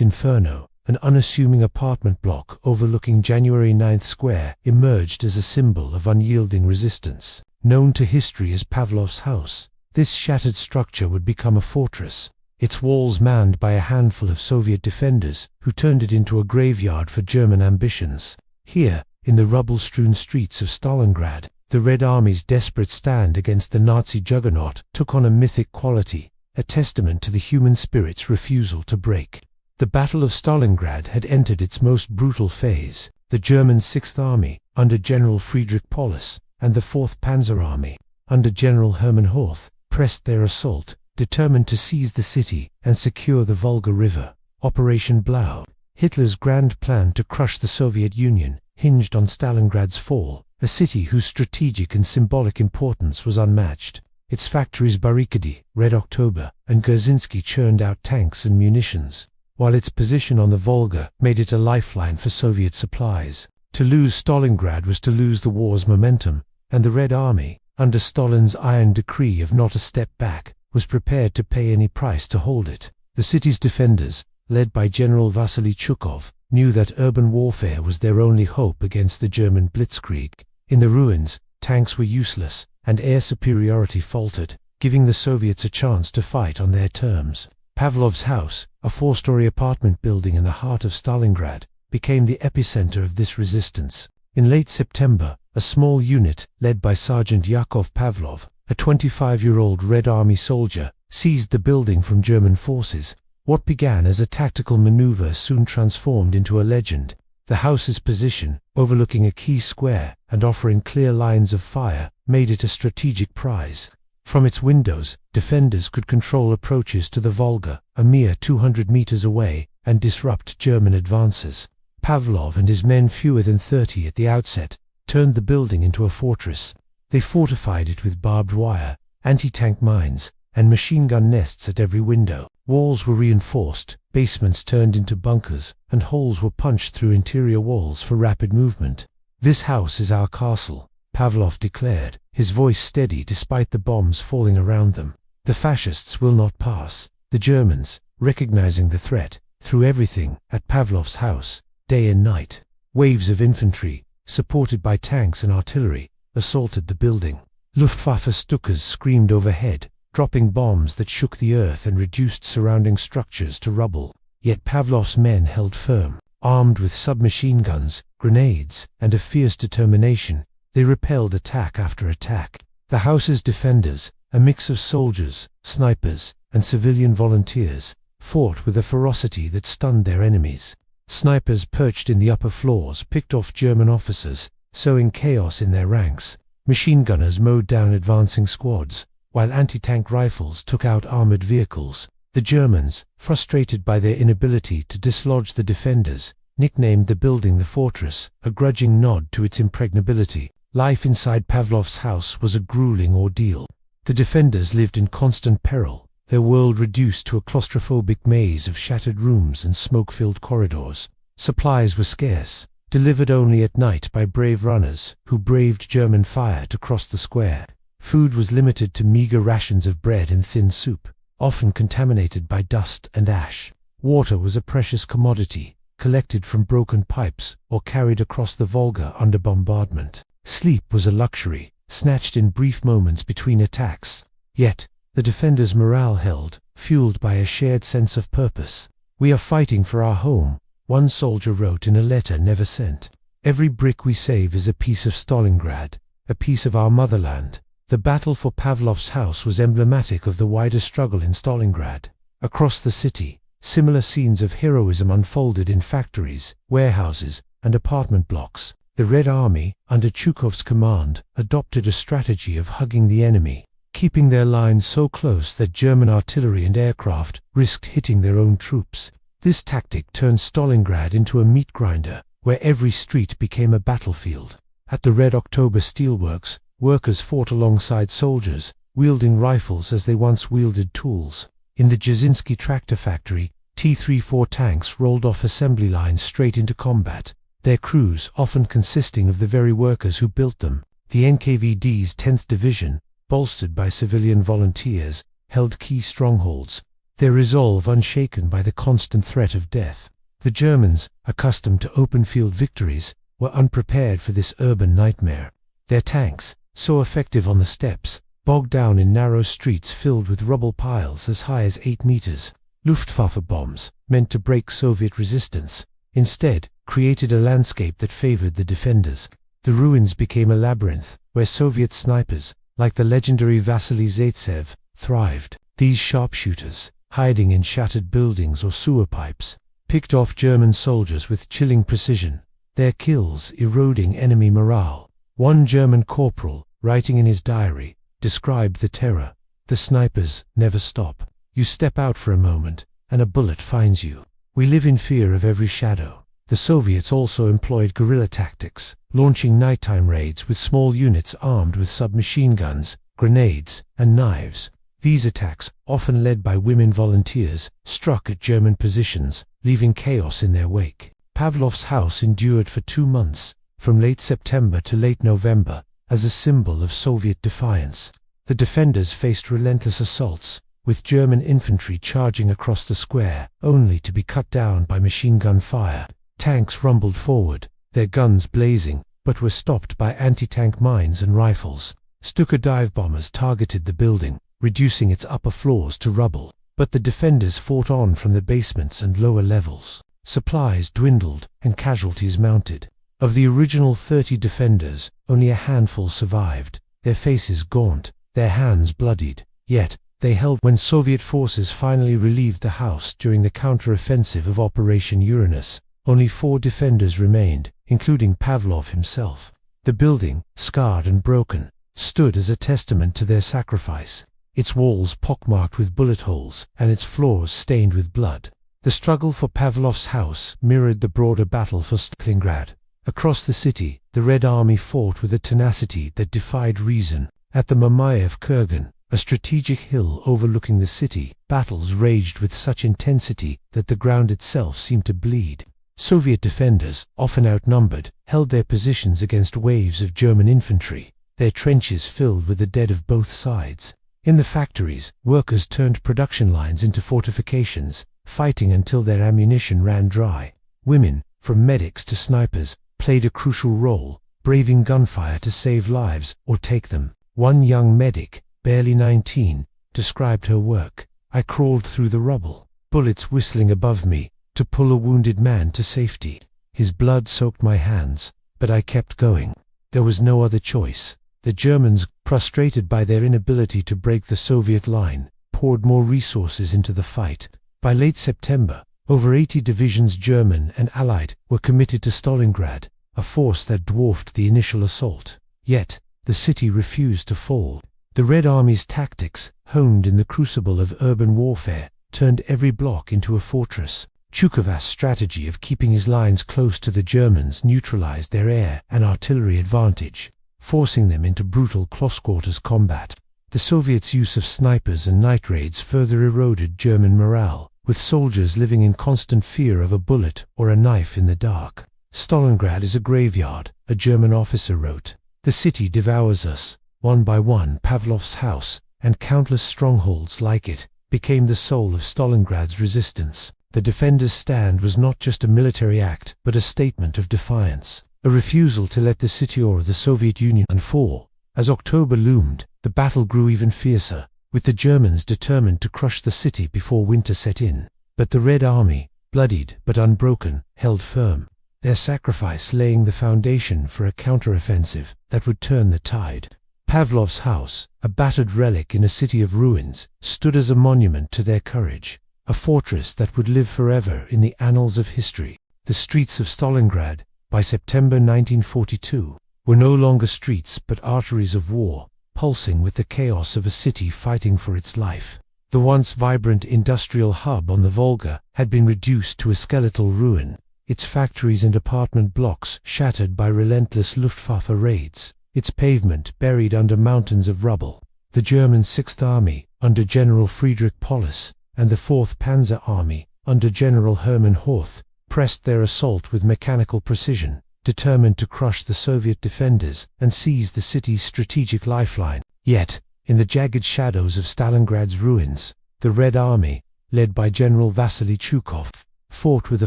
inferno, an unassuming apartment block overlooking January 9th Square emerged as a symbol of unyielding resistance. Known to history as Pavlov's house, this shattered structure would become a fortress, its walls manned by a handful of Soviet defenders who turned it into a graveyard for German ambitions. Here, in the rubble-strewn streets of Stalingrad, the Red Army's desperate stand against the Nazi juggernaut took on a mythic quality, a testament to the human spirit's refusal to break. The Battle of Stalingrad had entered its most brutal phase. The German 6th Army, under General Friedrich Paulus, and the 4th Panzer Army, under General Hermann Horth, pressed their assault, determined to seize the city and secure the Volga River. Operation Blau, Hitler's grand plan to crush the Soviet Union, hinged on Stalingrad's fall, a city whose strategic and symbolic importance was unmatched. Its factories barricaded, Red October, and Gerzinsky churned out tanks and munitions, while its position on the Volga made it a lifeline for Soviet supplies. To lose Stalingrad was to lose the war's momentum, and the Red Army, under Stalin's iron decree of not a step back, was prepared to pay any price to hold it. The city's defenders, led by General Vasily Chukov, knew that urban warfare was their only hope against the German blitzkrieg. In the ruins, tanks were useless, and air superiority faltered, giving the Soviets a chance to fight on their terms. Pavlov's house, a 4-story apartment building in the heart of Stalingrad, became the epicenter of this resistance. In late September, a small unit, led by Sergeant Yakov Pavlov, a 25-year-old Red Army soldier, seized the building from German forces. What began as a tactical maneuver soon transformed into a legend. The house's position, overlooking a key square and offering clear lines of fire, made it a strategic prize. From its windows, defenders could control approaches to the Volga, a mere 200 meters away, and disrupt German advances. Pavlov and his men, fewer than 30 at the outset, turned the building into a fortress. They fortified it with barbed wire, anti-tank mines, and machine gun nests at every window. Walls were reinforced, basements turned into bunkers, and holes were punched through interior walls for rapid movement. "This house is our castle," Pavlov declared, his voice steady despite the bombs falling around them. "The fascists will not pass." The Germans, recognizing the threat, threw everything at Pavlov's house, day and night. Waves of infantry, supported by tanks and artillery, assaulted the building. Luftwaffe Stukas screamed overhead, dropping bombs that shook the earth and reduced surrounding structures to rubble. Yet Pavlov's men held firm. Armed with submachine guns, grenades, and a fierce determination, they repelled attack after attack. The house's defenders, a mix of soldiers, snipers, and civilian volunteers, fought with a ferocity that stunned their enemies. Snipers perched in the upper floors picked off German officers, sowing chaos in their ranks. Machine gunners mowed down advancing squads, while anti-tank rifles took out armored vehicles. The Germans, frustrated by their inability to dislodge the defenders, nicknamed the building the Fortress, a grudging nod to its impregnability. Life inside Pavlov's house was a grueling ordeal. The defenders lived in constant peril, their world reduced to a claustrophobic maze of shattered rooms and smoke-filled corridors. Supplies were scarce, delivered only at night by brave runners who braved German fire to cross the square. Food was limited to meager rations of bread and thin soup, often contaminated by dust and ash. Water was a precious commodity, collected from broken pipes or carried across the Volga under bombardment. Sleep was a luxury, snatched in brief moments between attacks. Yet, the defenders' morale held, fueled by a shared sense of purpose. "We are fighting for our home," one soldier wrote in a letter never sent. "Every brick we save is a piece of Stalingrad, a piece of our motherland." The battle for Pavlov's house was emblematic of the wider struggle in Stalingrad. Across the city, similar scenes of heroism unfolded in factories, warehouses, and apartment blocks. The Red Army, under Chukov's command, adopted a strategy of hugging the enemy, keeping their lines so close that German artillery and aircraft risked hitting their own troops. This tactic turned Stalingrad into a meat grinder, where every street became a battlefield. At the Red October steelworks, workers fought alongside soldiers, wielding rifles as they once wielded tools. In the Jasinski tractor factory, T-34 tanks rolled off assembly lines straight into combat, their crews often consisting of the very workers who built them. The NKVD's 10th Division, bolstered by civilian volunteers, held key strongholds, their resolve unshaken by the constant threat of death. The Germans, accustomed to open-field victories, were unprepared for this urban nightmare. Their tanks, so effective on the steppes, bogged down in narrow streets filled with rubble piles as high as 8 meters. Luftwaffe bombs, meant to break Soviet resistance, instead created a landscape that favored the defenders. The ruins became a labyrinth, where Soviet snipers, like the legendary Vasily Zaitsev, thrived. These sharpshooters, hiding in shattered buildings or sewer pipes, picked off German soldiers with chilling precision, their kills eroding enemy morale. One German corporal, writing in his diary, described the terror. "The snipers never stop. You step out for a moment, and a bullet finds you. We live in fear of every shadow." The Soviets also employed guerrilla tactics, launching nighttime raids with small units armed with submachine guns, grenades, and knives. These attacks, often led by women volunteers, struck at German positions, leaving chaos in their wake. Pavlov's house endured for 2 months, from late September to late November, as a symbol of Soviet defiance. The defenders faced relentless assaults, with German infantry charging across the square, only to be cut down by machine gun fire. Tanks rumbled forward, their guns blazing, but were stopped by anti-tank mines and rifles. Stuka dive bombers targeted the building, reducing its upper floors to rubble. But the defenders fought on from the basements and lower levels. Supplies dwindled, and casualties mounted. Of the original 30 defenders, only a handful survived, their faces gaunt, their hands bloodied. Yet, they held when Soviet forces finally relieved the house during the counter-offensive of Operation Uranus. Only 4 defenders remained, including Pavlov himself. The building, scarred and broken, stood as a testament to their sacrifice, its walls pockmarked with bullet holes and its floors stained with blood. The struggle for Pavlov's house mirrored the broader battle for Stalingrad. Across the city, the Red Army fought with a tenacity that defied reason. At the Mamayev Kurgan, a strategic hill overlooking the city, battles raged with such intensity that the ground itself seemed to bleed. Soviet defenders, often outnumbered, held their positions against waves of German infantry, their trenches filled with the dead of both sides. In the factories, workers turned production lines into fortifications, fighting until their ammunition ran dry. Women, from medics to snipers, played a crucial role, braving gunfire to save lives or take them. One young medic, barely 19, described her work. "I crawled through the rubble, bullets whistling above me, to pull a wounded man to safety. His blood soaked my hands, but I kept going. There was no other choice." The Germans, frustrated by their inability to break the Soviet line, poured more resources into the fight. By late September, over 80 divisions, German and Allied, were committed to Stalingrad, a force that dwarfed the initial assault. Yet, the city refused to fall. The Red Army's tactics, honed in the crucible of urban warfare, turned every block into a fortress. Chukov's strategy of keeping his lines close to the Germans neutralized their air and artillery advantage, forcing them into brutal close-quarters combat. The Soviets' use of snipers and night raids further eroded German morale, with soldiers living in constant fear of a bullet or a knife in the dark. "Stalingrad is a graveyard," a German officer wrote. "The city devours us." One by one, Pavlov's house, and countless strongholds like it, became the soul of Stalingrad's resistance. The defenders' stand was not just a military act, but a statement of defiance, a refusal to let the city or the Soviet Union fall. As October loomed, the battle grew even fiercer, with the Germans determined to crush the city before winter set in. But the Red Army, bloodied but unbroken, held firm, their sacrifice laying the foundation for a counteroffensive that would turn the tide. Pavlov's house, a battered relic in a city of ruins, stood as a monument to their courage, a fortress that would live forever in the annals of history. The streets of Stalingrad, by September 1942, were no longer streets but arteries of war, pulsing with the chaos of a city fighting for its life. The once vibrant industrial hub on the Volga had been reduced to a skeletal ruin, its factories and apartment blocks shattered by relentless Luftwaffe raids, its pavement buried under mountains of rubble. The German Sixth Army, under General Friedrich Paulus, and the Fourth Panzer Army, under General Hermann Horth, pressed their assault with mechanical precision, determined to crush the Soviet defenders and seize the city's strategic lifeline. Yet, in the jagged shadows of Stalingrad's ruins, the Red Army, led by General Vasily Chukov, fought with a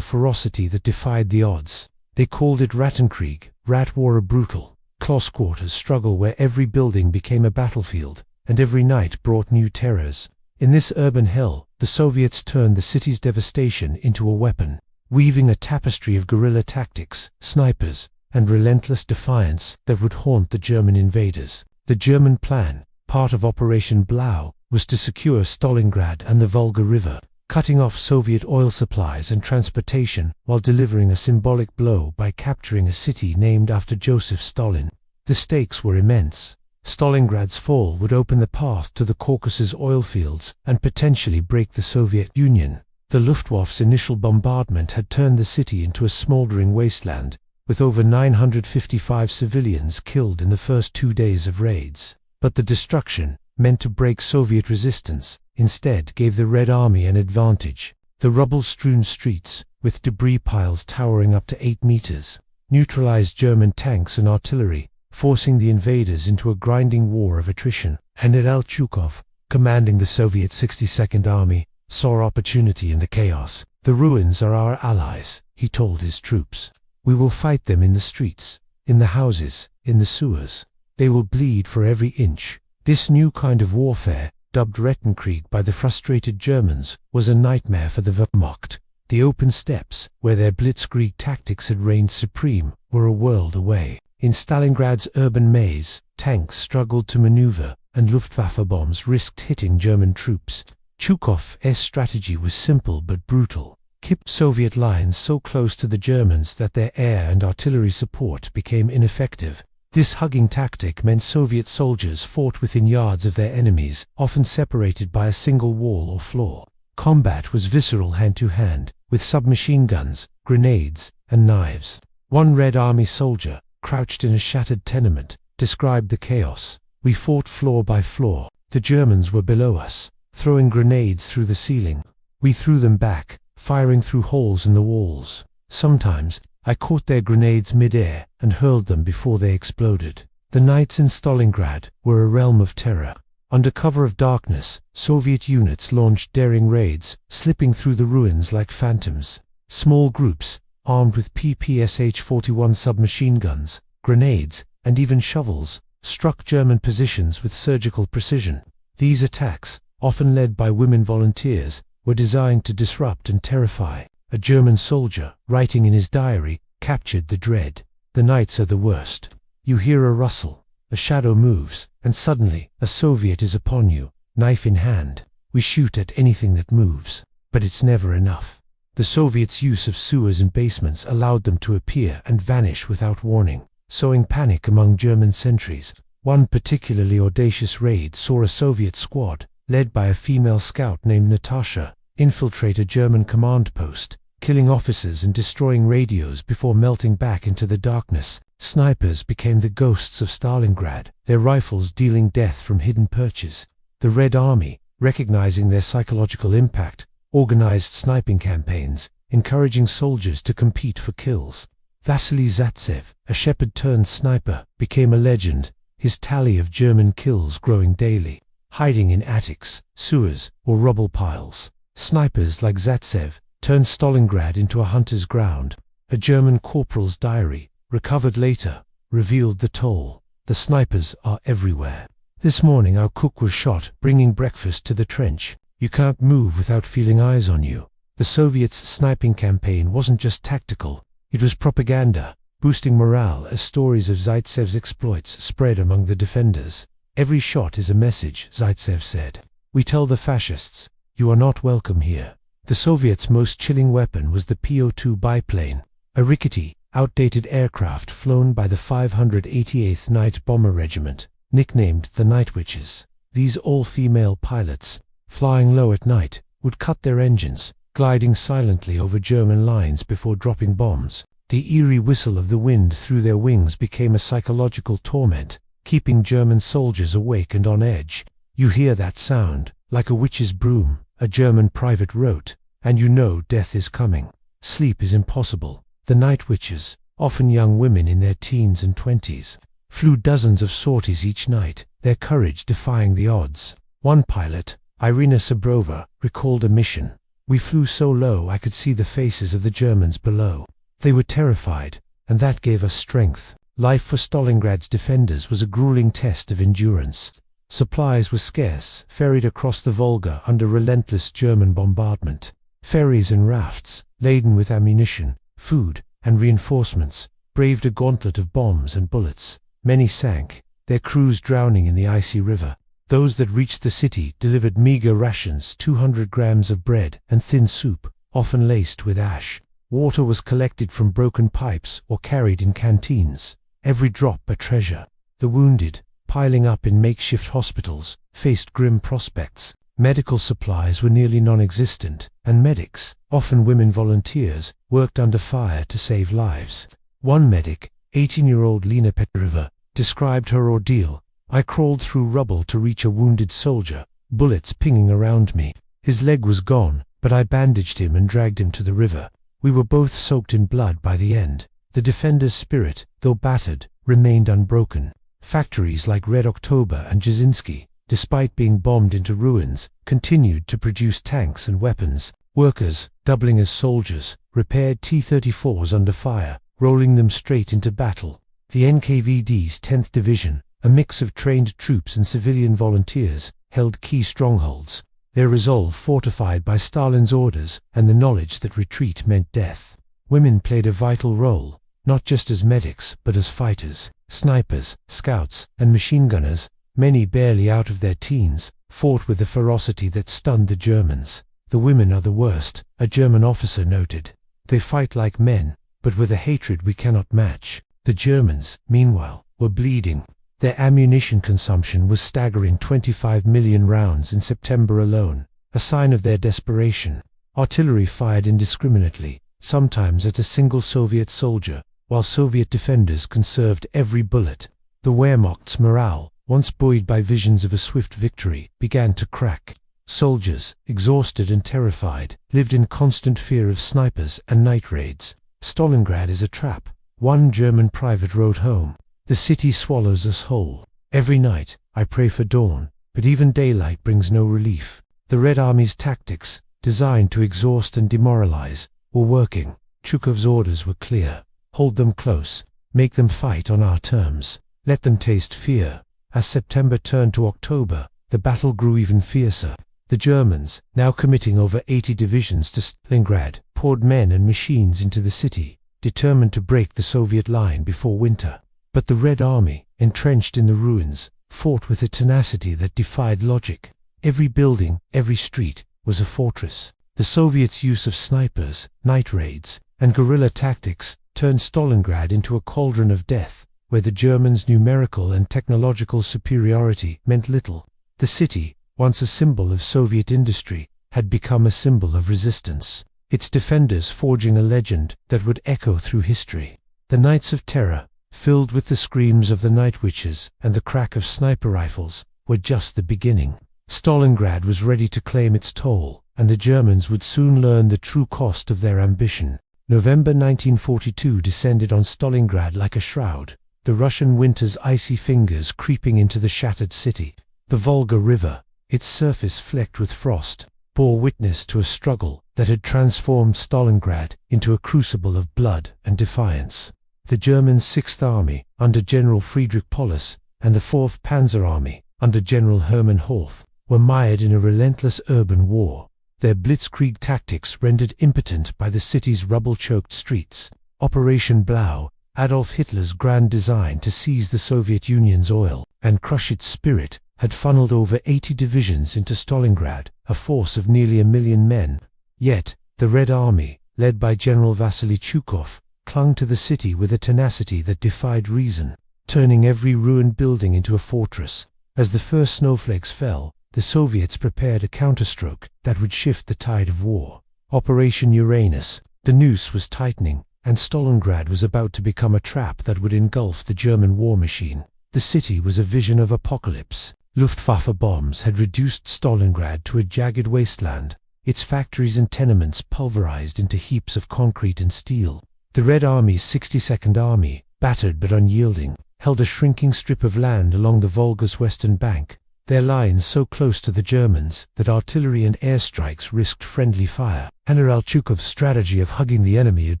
ferocity that defied the odds. They called it Rattenkrieg, rat war, a brutal, close-quarters struggle where every building became a battlefield, and every night brought new terrors. In this urban hell, the Soviets turned the city's devastation into a weapon, weaving a tapestry of guerrilla tactics, snipers, and relentless defiance that would haunt the German invaders. The German plan, part of Operation Blau, was to secure Stalingrad and the Volga River, cutting off Soviet oil supplies and transportation while delivering a symbolic blow by capturing a city named after Joseph Stalin. The stakes were immense. Stalingrad's fall would open the path to the Caucasus oil fields and potentially break the Soviet Union. The Luftwaffe's initial bombardment had turned the city into a smoldering wasteland, with over 955 civilians killed in the first 2 days of raids. But the destruction, meant to break Soviet resistance, instead gave the Red Army an advantage. The rubble-strewn streets, with debris piles towering up to 8 meters, neutralized German tanks and artillery, forcing the invaders into a grinding war of attrition. General Chukov, commanding the Soviet 62nd Army, saw opportunity in the chaos. "The ruins are our allies," he told his troops. "We will fight them in the streets, in the houses, in the sewers. They will bleed for every inch." This new kind of warfare, dubbed Rattenkrieg by the frustrated Germans, was a nightmare for the Wehrmacht. The open steppes, where their blitzkrieg tactics had reigned supreme, were a world away. In Stalingrad's urban maze, tanks struggled to maneuver, and Luftwaffe bombs risked hitting German troops. Chukov's strategy was simple but brutal. Keep Soviet lines so close to the Germans that their air and artillery support became ineffective. This hugging tactic meant Soviet soldiers fought within yards of their enemies, often separated by a single wall or floor. Combat was visceral hand-to-hand, with submachine guns, grenades, and knives. One Red Army soldier, crouched in a shattered tenement, described the chaos. "We fought floor by floor. The Germans were below us, throwing grenades through the ceiling. We threw them back, firing through holes in the walls. Sometimes, I caught their grenades mid-air and hurled them before they exploded." The nights in Stalingrad were a realm of terror. Under cover of darkness, Soviet units launched daring raids, slipping through the ruins like phantoms. Small groups, armed with PPSH-41 submachine guns, grenades, and even shovels, struck German positions with surgical precision. These attacks, often led by women volunteers, were designed to disrupt and terrify. A German soldier, writing in his diary, captured the dread. "The nights are the worst. You hear a rustle, a shadow moves, and suddenly a Soviet is upon you, knife in hand. We shoot at anything that moves, but it's never enough." The Soviets' use of sewers and basements allowed them to appear and vanish without warning, sowing panic among German sentries. One particularly audacious raid saw a Soviet squad, led by a female scout named Natasha, infiltrate a German command post, killing officers and destroying radios before melting back into the darkness. Snipers became the ghosts of Stalingrad, their rifles dealing death from hidden perches. The Red Army, recognizing their psychological impact, organized sniping campaigns, encouraging soldiers to compete for kills. Vasily Zaitsev, a shepherd-turned-sniper, became a legend, his tally of German kills growing daily. Hiding in attics, sewers, or rubble piles, snipers like Zaitsev turned Stalingrad into a hunter's ground. A German corporal's diary, recovered later, revealed the toll. The snipers are everywhere. This morning our cook was shot, bringing breakfast to the trench. You can't move without feeling eyes on you. The Soviets' sniping campaign wasn't just tactical, it was propaganda, boosting morale as stories of Zaitsev's exploits spread among the defenders. Every shot is a message, Zaitsev said. We tell the fascists, you are not welcome here. The Soviets' most chilling weapon was the Po-2 biplane, a rickety, outdated aircraft flown by the 588th Night Bomber Regiment, nicknamed the Night Witches. These all-female pilots, flying low at night, would cut their engines, gliding silently over German lines before dropping bombs. The eerie whistle of the wind through their wings became a psychological torment, keeping German soldiers awake and on edge. You hear that sound, like a witch's broom, a German private wrote, and you know death is coming. Sleep is impossible. The Night Witches, often young women in their teens and 20s, flew dozens of sorties each night, their courage defying the odds. One pilot, Irina Sabrova, recalled a mission. We flew so low I could see the faces of the Germans below. They were terrified, and that gave us strength. Life for Stalingrad's defenders was a grueling test of endurance. Supplies were scarce, ferried across the Volga under relentless German bombardment. Ferries and rafts, laden with ammunition, food, and reinforcements, braved a gauntlet of bombs and bullets. Many sank, their crews drowning in the icy river. Those that reached the city delivered meager rations, 200 grams of bread and thin soup, often laced with ash. Water was collected from broken pipes or carried in canteens, every drop a treasure. The wounded, piling up in makeshift hospitals, faced grim prospects. Medical supplies were nearly non-existent, and medics, often women volunteers, worked under fire to save lives. One medic, 18-year-old Lena Petrova, described her ordeal. I crawled through rubble to reach a wounded soldier, bullets pinging around me. His leg was gone, but I bandaged him and dragged him to the river. We were both soaked in blood by the end. The defenders' spirit, though battered, remained unbroken. Factories like Red October and Jasinski, despite being bombed into ruins, continued to produce tanks and weapons. Workers, doubling as soldiers, repaired T-34s under fire, rolling them straight into battle. The NKVD's 10th Division, a mix of trained troops and civilian volunteers, held key strongholds, their resolve fortified by Stalin's orders and the knowledge that retreat meant death. Women played a vital role, not just as medics but as fighters. Snipers, scouts, and machine gunners, many barely out of their teens, fought with a ferocity that stunned the Germans. The women are the worst, a German officer noted. They fight like men, but with a hatred we cannot match. The Germans, meanwhile, were bleeding. Their ammunition consumption was staggering 25 million rounds in September alone, a sign of their desperation. Artillery fired indiscriminately, sometimes at a single Soviet soldier, while Soviet defenders conserved every bullet. The Wehrmacht's morale, once buoyed by visions of a swift victory, began to crack. Soldiers, exhausted and terrified, lived in constant fear of snipers and night raids. Stalingrad is a trap, one German private wrote home. The city swallows us whole. Every night, I pray for dawn, but even daylight brings no relief. The Red Army's tactics, designed to exhaust and demoralize, were working. Chukov's orders were clear. Hold them close, make them fight on our terms, let them taste fear. As September turned to October, the battle grew even fiercer. The Germans, now committing over 80 divisions to Stalingrad, poured men and machines into the city, determined to break the Soviet line before winter. But the Red Army, entrenched in the ruins, fought with a tenacity that defied logic. Every building, every street, was a fortress. The Soviets' use of snipers, night raids, and guerrilla tactics turned Stalingrad into a cauldron of death, where the Germans' numerical and technological superiority meant little. The city, once a symbol of Soviet industry, had become a symbol of resistance, its defenders forging a legend that would echo through history. The nights of terror, filled with the screams of the Night Witches and the crack of sniper rifles, were just the beginning. Stalingrad was ready to claim its toll, and the Germans would soon learn the true cost of their ambition. November 1942 descended on Stalingrad like a shroud, the Russian winter's icy fingers creeping into the shattered city. The Volga River, its surface flecked with frost, bore witness to a struggle that had transformed Stalingrad into a crucible of blood and defiance. The German Sixth Army, under General Friedrich Paulus, and the Fourth Panzer Army, under General Hermann Horth, were mired in a relentless urban war, their blitzkrieg tactics rendered impotent by the city's rubble-choked streets. Operation Blau, Adolf Hitler's grand design to seize the Soviet Union's oil and crush its spirit, had funneled over 80 divisions into Stalingrad, a force of nearly 1 million men. Yet, the Red Army, led by General Vasily Chukov, clung to the city with a tenacity that defied reason, turning every ruined building into a fortress. As the first snowflakes fell, the Soviets prepared a counterstroke that would shift the tide of war. Operation Uranus. The noose was tightening, and Stalingrad was about to become a trap that would engulf the German war machine. The city was a vision of apocalypse. Luftwaffe bombs had reduced Stalingrad to a jagged wasteland, its factories and tenements pulverized into heaps of concrete and steel. The Red Army's 62nd Army, battered but unyielding, held a shrinking strip of land along the Volga's western bank, their lines so close to the Germans that artillery and airstrikes risked friendly fire. General Chukov's strategy of hugging the enemy had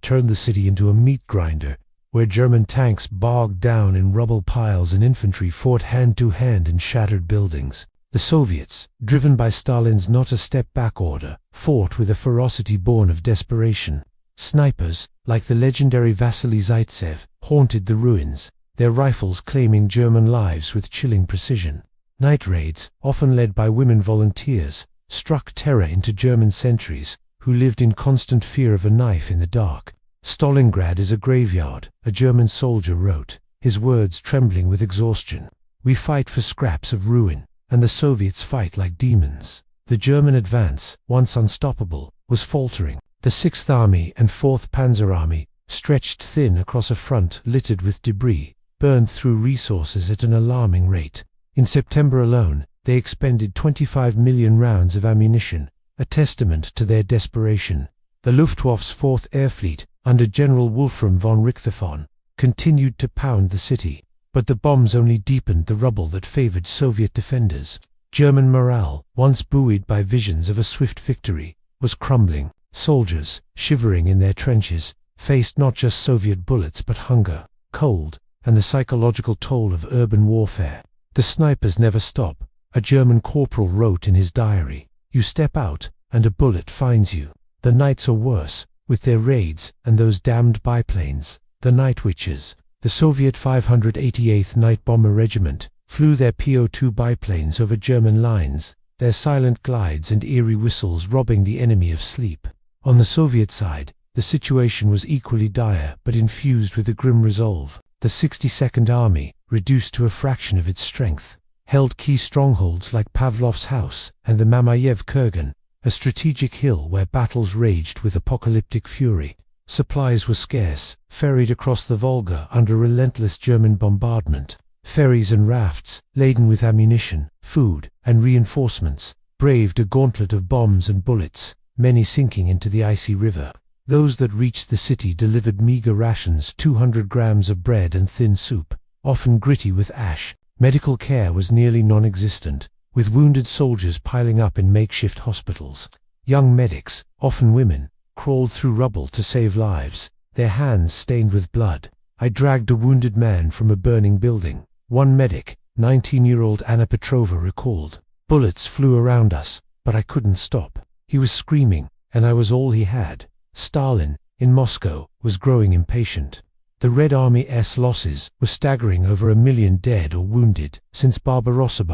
turned the city into a meat grinder, where German tanks bogged down in rubble piles and infantry fought hand-to-hand in shattered buildings. The Soviets, driven by Stalin's not-a-step-back order, fought with a ferocity born of desperation. Snipers, like the legendary Vasily Zaitsev, haunted the ruins, their rifles claiming German lives with chilling precision. Night raids, often led by women volunteers, struck terror into German sentries, who lived in constant fear of a knife in the dark. "Stalingrad is a graveyard," a German soldier wrote, his words trembling with exhaustion. "We fight for scraps of ruin, and the Soviets fight like demons." The German advance, once unstoppable, was faltering. The Sixth Army and Fourth Panzer Army, stretched thin across a front littered with debris, burned through resources at an alarming rate. In September alone, they expended 25 million rounds of ammunition, a testament to their desperation. The Luftwaffe's Fourth Air Fleet, under General Wolfram von Richthofen, continued to pound the city, but the bombs only deepened the rubble that favored Soviet defenders. German morale, once buoyed by visions of a swift victory, was crumbling. Soldiers, shivering in their trenches, faced not just Soviet bullets but hunger, cold, and the psychological toll of urban warfare. "The snipers never stop," a German corporal wrote in his diary. "You step out, and a bullet finds you." The nights are worse, with their raids and those damned biplanes, the Night Witches. The Soviet 588th Night Bomber Regiment flew their PO-2 biplanes over German lines, their silent glides and eerie whistles robbing the enemy of sleep. On the Soviet side, the situation was equally dire but infused with a grim resolve. The 62nd Army, reduced to a fraction of its strength, held key strongholds like Pavlov's House and the Mamayev Kurgan, a strategic hill where battles raged with apocalyptic fury. Supplies were scarce, ferried across the Volga under relentless German bombardment. Ferries and rafts, laden with ammunition, food, and reinforcements, braved a gauntlet of bombs and bullets, many sinking into the icy river. Those that reached the city delivered meager rations, 200 grams of bread and thin soup, often gritty with ash. Medical care was nearly non-existent, with wounded soldiers piling up in makeshift hospitals. Young medics, often women, crawled through rubble to save lives, their hands stained with blood. I dragged a wounded man from a burning building. One medic, 19-year-old Anna Petrova, recalled. "Bullets flew around us, but I couldn't stop. He was screaming, and I was all he had." Stalin, in Moscow, was growing impatient. The Red Army's losses were staggering, over 1 million dead or wounded. Since Barbarossa,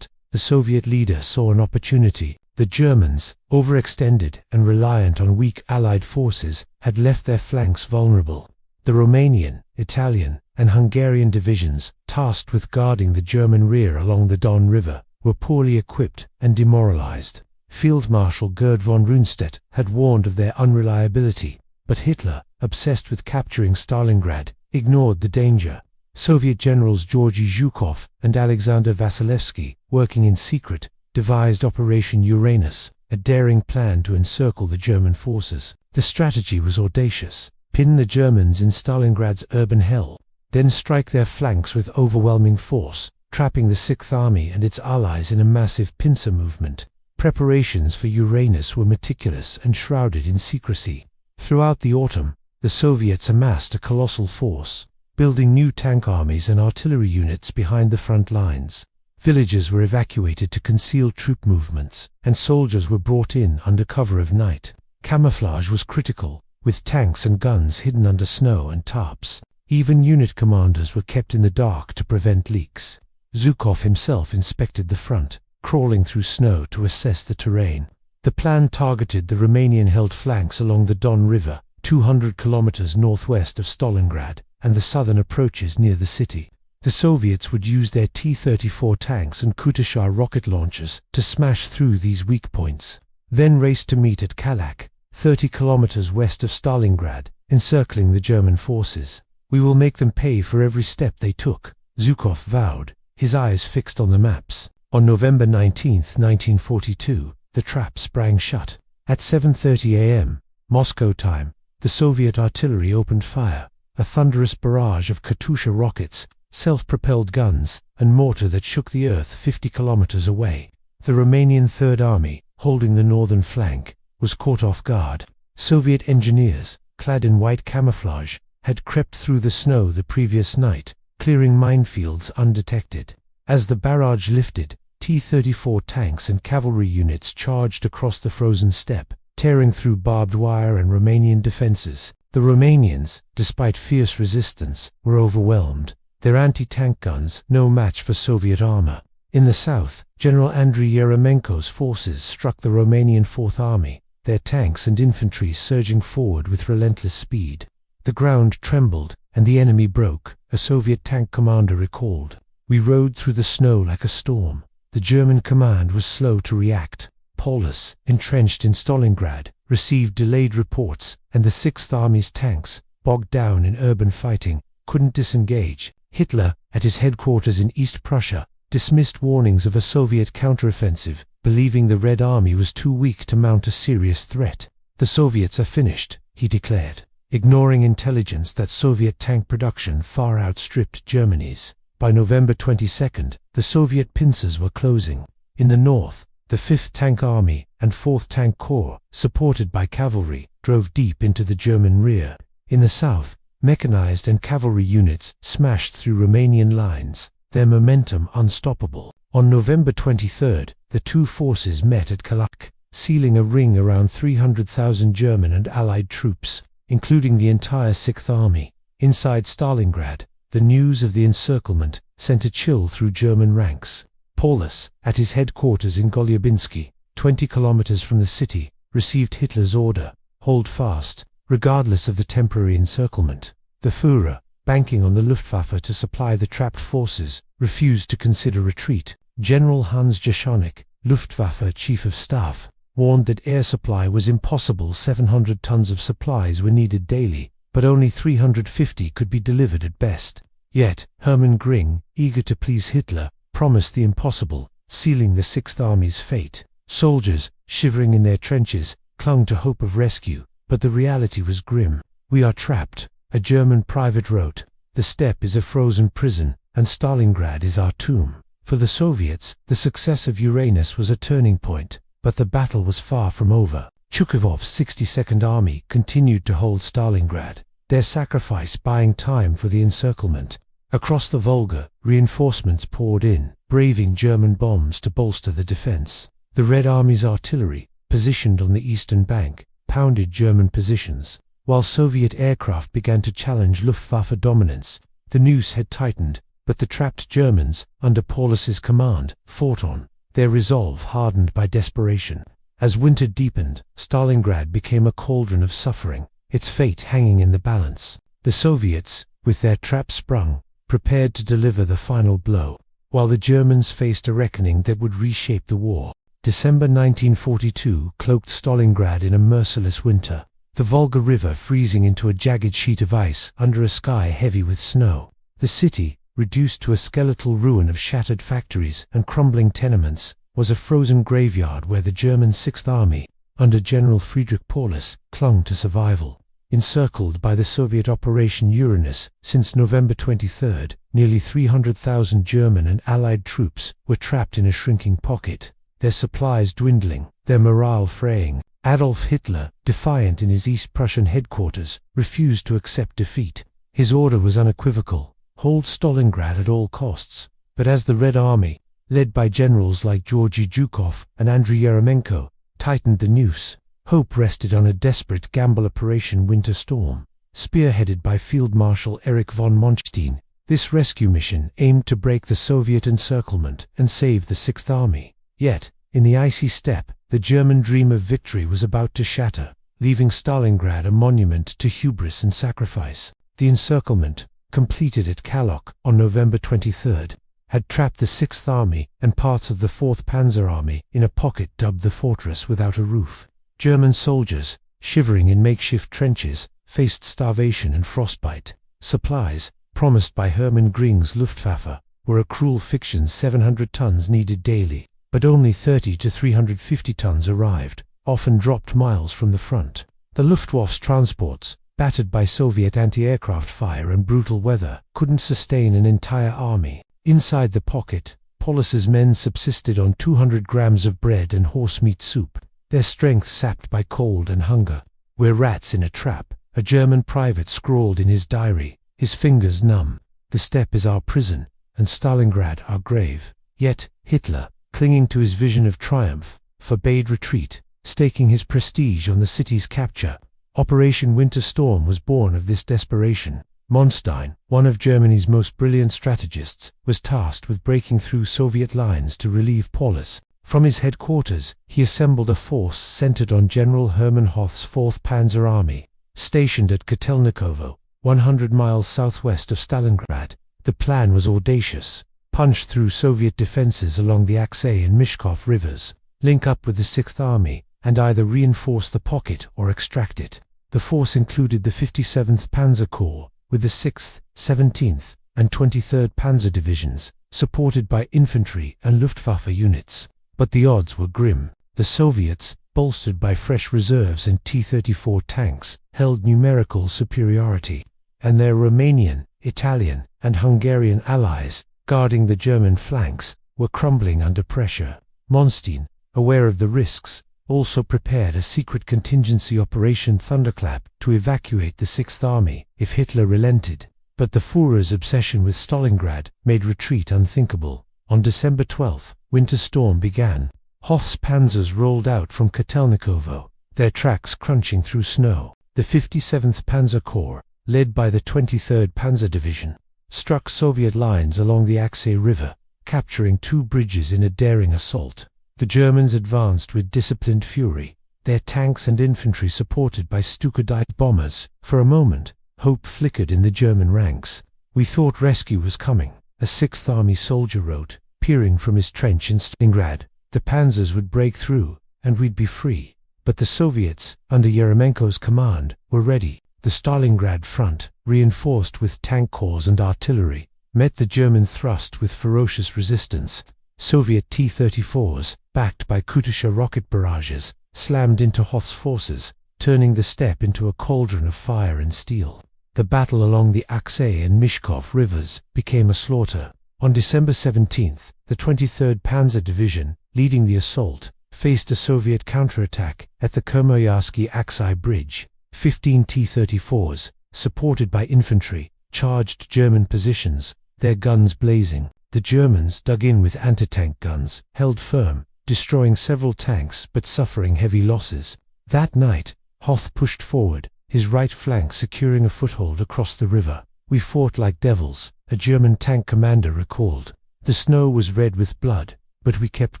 the Soviet leader saw an opportunity. The Germans, overextended and reliant on weak Allied forces, had left their flanks vulnerable. The Romanian, Italian, and Hungarian divisions, tasked with guarding the German rear along the Don River, were poorly equipped and demoralized. Field Marshal Gerd von Rundstedt had warned of their unreliability, but Hitler, obsessed with capturing Stalingrad, ignored the danger. Soviet generals Georgy Zhukov and Alexander Vasilevsky, working in secret, devised Operation Uranus, a daring plan to encircle the German forces. The strategy was audacious: pin the Germans in Stalingrad's urban hell, then strike their flanks with overwhelming force, trapping the Sixth Army and its allies in a massive pincer movement. Preparations for Uranus were meticulous and shrouded in secrecy. Throughout the autumn, the Soviets amassed a colossal force. building new tank armies and artillery units behind the front lines. Villages were evacuated to conceal troop movements, and soldiers were brought in under cover of night. Camouflage was critical, with tanks and guns hidden under snow and tarps. Even unit commanders were kept in the dark to prevent leaks. Zhukov himself inspected the front, crawling through snow to assess the terrain. The plan targeted the Romanian-held flanks along the Don River, 200 kilometers northwest of Stalingrad, and the southern approaches near the city. The Soviets would use their T-34 tanks and Kutashar rocket launchers to smash through these weak points, then race to meet at Kalak, 30 kilometers west of Stalingrad, encircling the German forces. "We will make them pay for every step they took," Zhukov vowed, his eyes fixed on the maps. On November 19, 1942, the trap sprang shut. At 7:30 a.m., Moscow time, the Soviet artillery opened fire, a thunderous barrage of Katyusha rockets, self-propelled guns, and mortar that shook the earth 50 kilometers away. The Romanian Third Army, holding the northern flank, was caught off guard. Soviet engineers, clad in white camouflage, had crept through the snow the previous night, clearing minefields undetected. As the barrage lifted, T-34 tanks and cavalry units charged across the frozen steppe, tearing through barbed wire and Romanian defenses. The Romanians, despite fierce resistance, were overwhelmed, their anti-tank guns no match for Soviet armor. In the south, General Andriy Yeremenko's forces struck the Romanian Fourth Army, their tanks and infantry surging forward with relentless speed. The ground trembled, and the enemy broke, a Soviet tank commander recalled. "We rode through the snow like a storm. The German command was slow to react. Paulus, entrenched in Stalingrad, received delayed reports, and the Sixth Army's tanks, bogged down in urban fighting, couldn't disengage." Hitler, at his headquarters in East Prussia, dismissed warnings of a Soviet counteroffensive, believing the Red Army was too weak to mount a serious threat. "The Soviets are finished," he declared, ignoring intelligence that Soviet tank production far outstripped Germany's. By November 22, the Soviet pincers were closing. In the north, the 5th Tank Army and 4th Tank Corps, supported by cavalry, drove deep into the German rear. In the south, mechanized and cavalry units smashed through Romanian lines, their momentum unstoppable. On November 23, the two forces met at Kalak, sealing a ring around 300,000 German and Allied troops, including the entire Sixth Army. Inside Stalingrad, the news of the encirclement sent a chill through German ranks. Paulus, at his headquarters in Golyabinsky, 20 kilometers from the city, received Hitler's order: hold fast, regardless of the temporary encirclement. The Führer, banking on the Luftwaffe to supply the trapped forces, refused to consider retreat. General Hans Jaschonek, Luftwaffe Chief of Staff, warned that air supply was impossible. 700 tons of supplies were needed daily, but only 350 could be delivered at best. Yet, Hermann Göring, eager to please Hitler, promised the impossible, sealing the Sixth Army's fate. Soldiers, shivering in their trenches, clung to hope of rescue, but the reality was grim. "We are trapped," a German private wrote. "The steppe is a frozen prison, and Stalingrad is our tomb." For the Soviets, the success of Uranus was a turning point, but the battle was far from over. Chukymov's 62nd Army continued to hold Stalingrad, their sacrifice buying time for the encirclement. Across the Volga, reinforcements poured in, braving German bombs to bolster the defense. The Red Army's artillery, positioned on the eastern bank, pounded German positions. While Soviet aircraft began to challenge Luftwaffe dominance, the noose had tightened, but the trapped Germans, under Paulus's command, fought on, their resolve hardened by desperation. As winter deepened, Stalingrad became a cauldron of suffering, its fate hanging in the balance. The Soviets, with their trap sprung, prepared to deliver the final blow, while the Germans faced a reckoning that would reshape the war. December 1942 cloaked Stalingrad in a merciless winter, the Volga River freezing into a jagged sheet of ice under a sky heavy with snow. The city, reduced to a skeletal ruin of shattered factories and crumbling tenements, was a frozen graveyard where the German Sixth Army, under General Friedrich Paulus, clung to survival. Encircled by the Soviet Operation Uranus since November 23, nearly 300,000 German and Allied troops were trapped in a shrinking pocket, their supplies dwindling, their morale fraying. Adolf Hitler, defiant in his East Prussian headquarters, refused to accept defeat. His order was unequivocal: hold Stalingrad at all costs. But as the Red Army, led by generals like Georgy Zhukov and Andriy Yeryomenko, tightened the noose, hope rested on a desperate gamble: Operation Winter Storm, spearheaded by Field Marshal Erich von Manstein. This rescue mission aimed to break the Soviet encirclement and save the Sixth Army. Yet, in the icy steppe, the German dream of victory was about to shatter, leaving Stalingrad a monument to hubris and sacrifice. The encirclement, completed at Kalok on November 23rd, had trapped the Sixth Army and parts of the 4th Panzer Army in a pocket dubbed the Fortress Without a Roof. German soldiers, shivering in makeshift trenches, faced starvation and frostbite. Supplies, promised by Hermann Göring's Luftwaffe, were a cruel fiction. 700 tons needed daily, but only 30 to 350 tons arrived, often dropped miles from the front. The Luftwaffe's transports, battered by Soviet anti-aircraft fire and brutal weather, couldn't sustain an entire army. Inside the pocket, Paulus's men subsisted on 200 grams of bread and horse-meat soup, their strength sapped by cold and hunger. "We're rats in a trap," a German private scrawled in his diary, his fingers numb. "The steppe is our prison, and Stalingrad our grave." Yet, Hitler, clinging to his vision of triumph, forbade retreat, staking his prestige on the city's capture. Operation Winter Storm was born of this desperation. Manstein, one of Germany's most brilliant strategists, was tasked with breaking through Soviet lines to relieve Paulus. From his headquarters, he assembled a force centered on General Hermann Hoth's 4th Panzer Army, stationed at Kotelnikovo, 100 miles southwest of Stalingrad. The plan was audacious: punch through Soviet defenses along the Aksay and Mishkov rivers, link up with the 6th Army, and either reinforce the pocket or extract it. The force included the 57th Panzer Corps, with the 6th, 17th, and 23rd Panzer Divisions, supported by infantry and Luftwaffe units. But the odds were grim. The Soviets, bolstered by fresh reserves and T-34 tanks, held numerical superiority, and their Romanian, Italian, and Hungarian allies, guarding the German flanks, were crumbling under pressure. Manstein, aware of the risks, also prepared a secret contingency Operation Thunderclap to evacuate the 6th Army if Hitler relented. But the Führer's obsession with Stalingrad made retreat unthinkable. On December 12, Winter Storm began. Hoth's panzers rolled out from Kotelnikovo, their tracks crunching through snow. The 57th Panzer Corps, led by the 23rd Panzer Division, struck Soviet lines along the Aksay River, capturing 2 bridges in a daring assault. The Germans advanced with disciplined fury, their tanks and infantry supported by Stuka dive bombers. For a moment, hope flickered in the German ranks. "We thought rescue was coming," a 6th Army soldier wrote, peering from his trench in Stalingrad. "The panzers would break through, and we'd be free." But the Soviets, under Yeryomenko's command, were ready. The Stalingrad front, reinforced with tank corps and artillery, met the German thrust with ferocious resistance. Soviet T-34s, backed by Kutusha rocket barrages, slammed into Hoth's forces, turning the steppe into a cauldron of fire and steel. The battle along the Aksay and Mishkov rivers became a slaughter. On December 17th, the 23rd Panzer Division, leading the assault, faced a Soviet counterattack at the Komoyarsky-Aksay Bridge. 15 T-34s, supported by infantry, charged German positions, their guns blazing. The Germans dug in with anti-tank guns, held firm, destroying several tanks but suffering heavy losses. That night, Hoth pushed forward, his right flank securing a foothold across the river. "We fought like devils," a German tank commander recalled. "The snow was red with blood, but we kept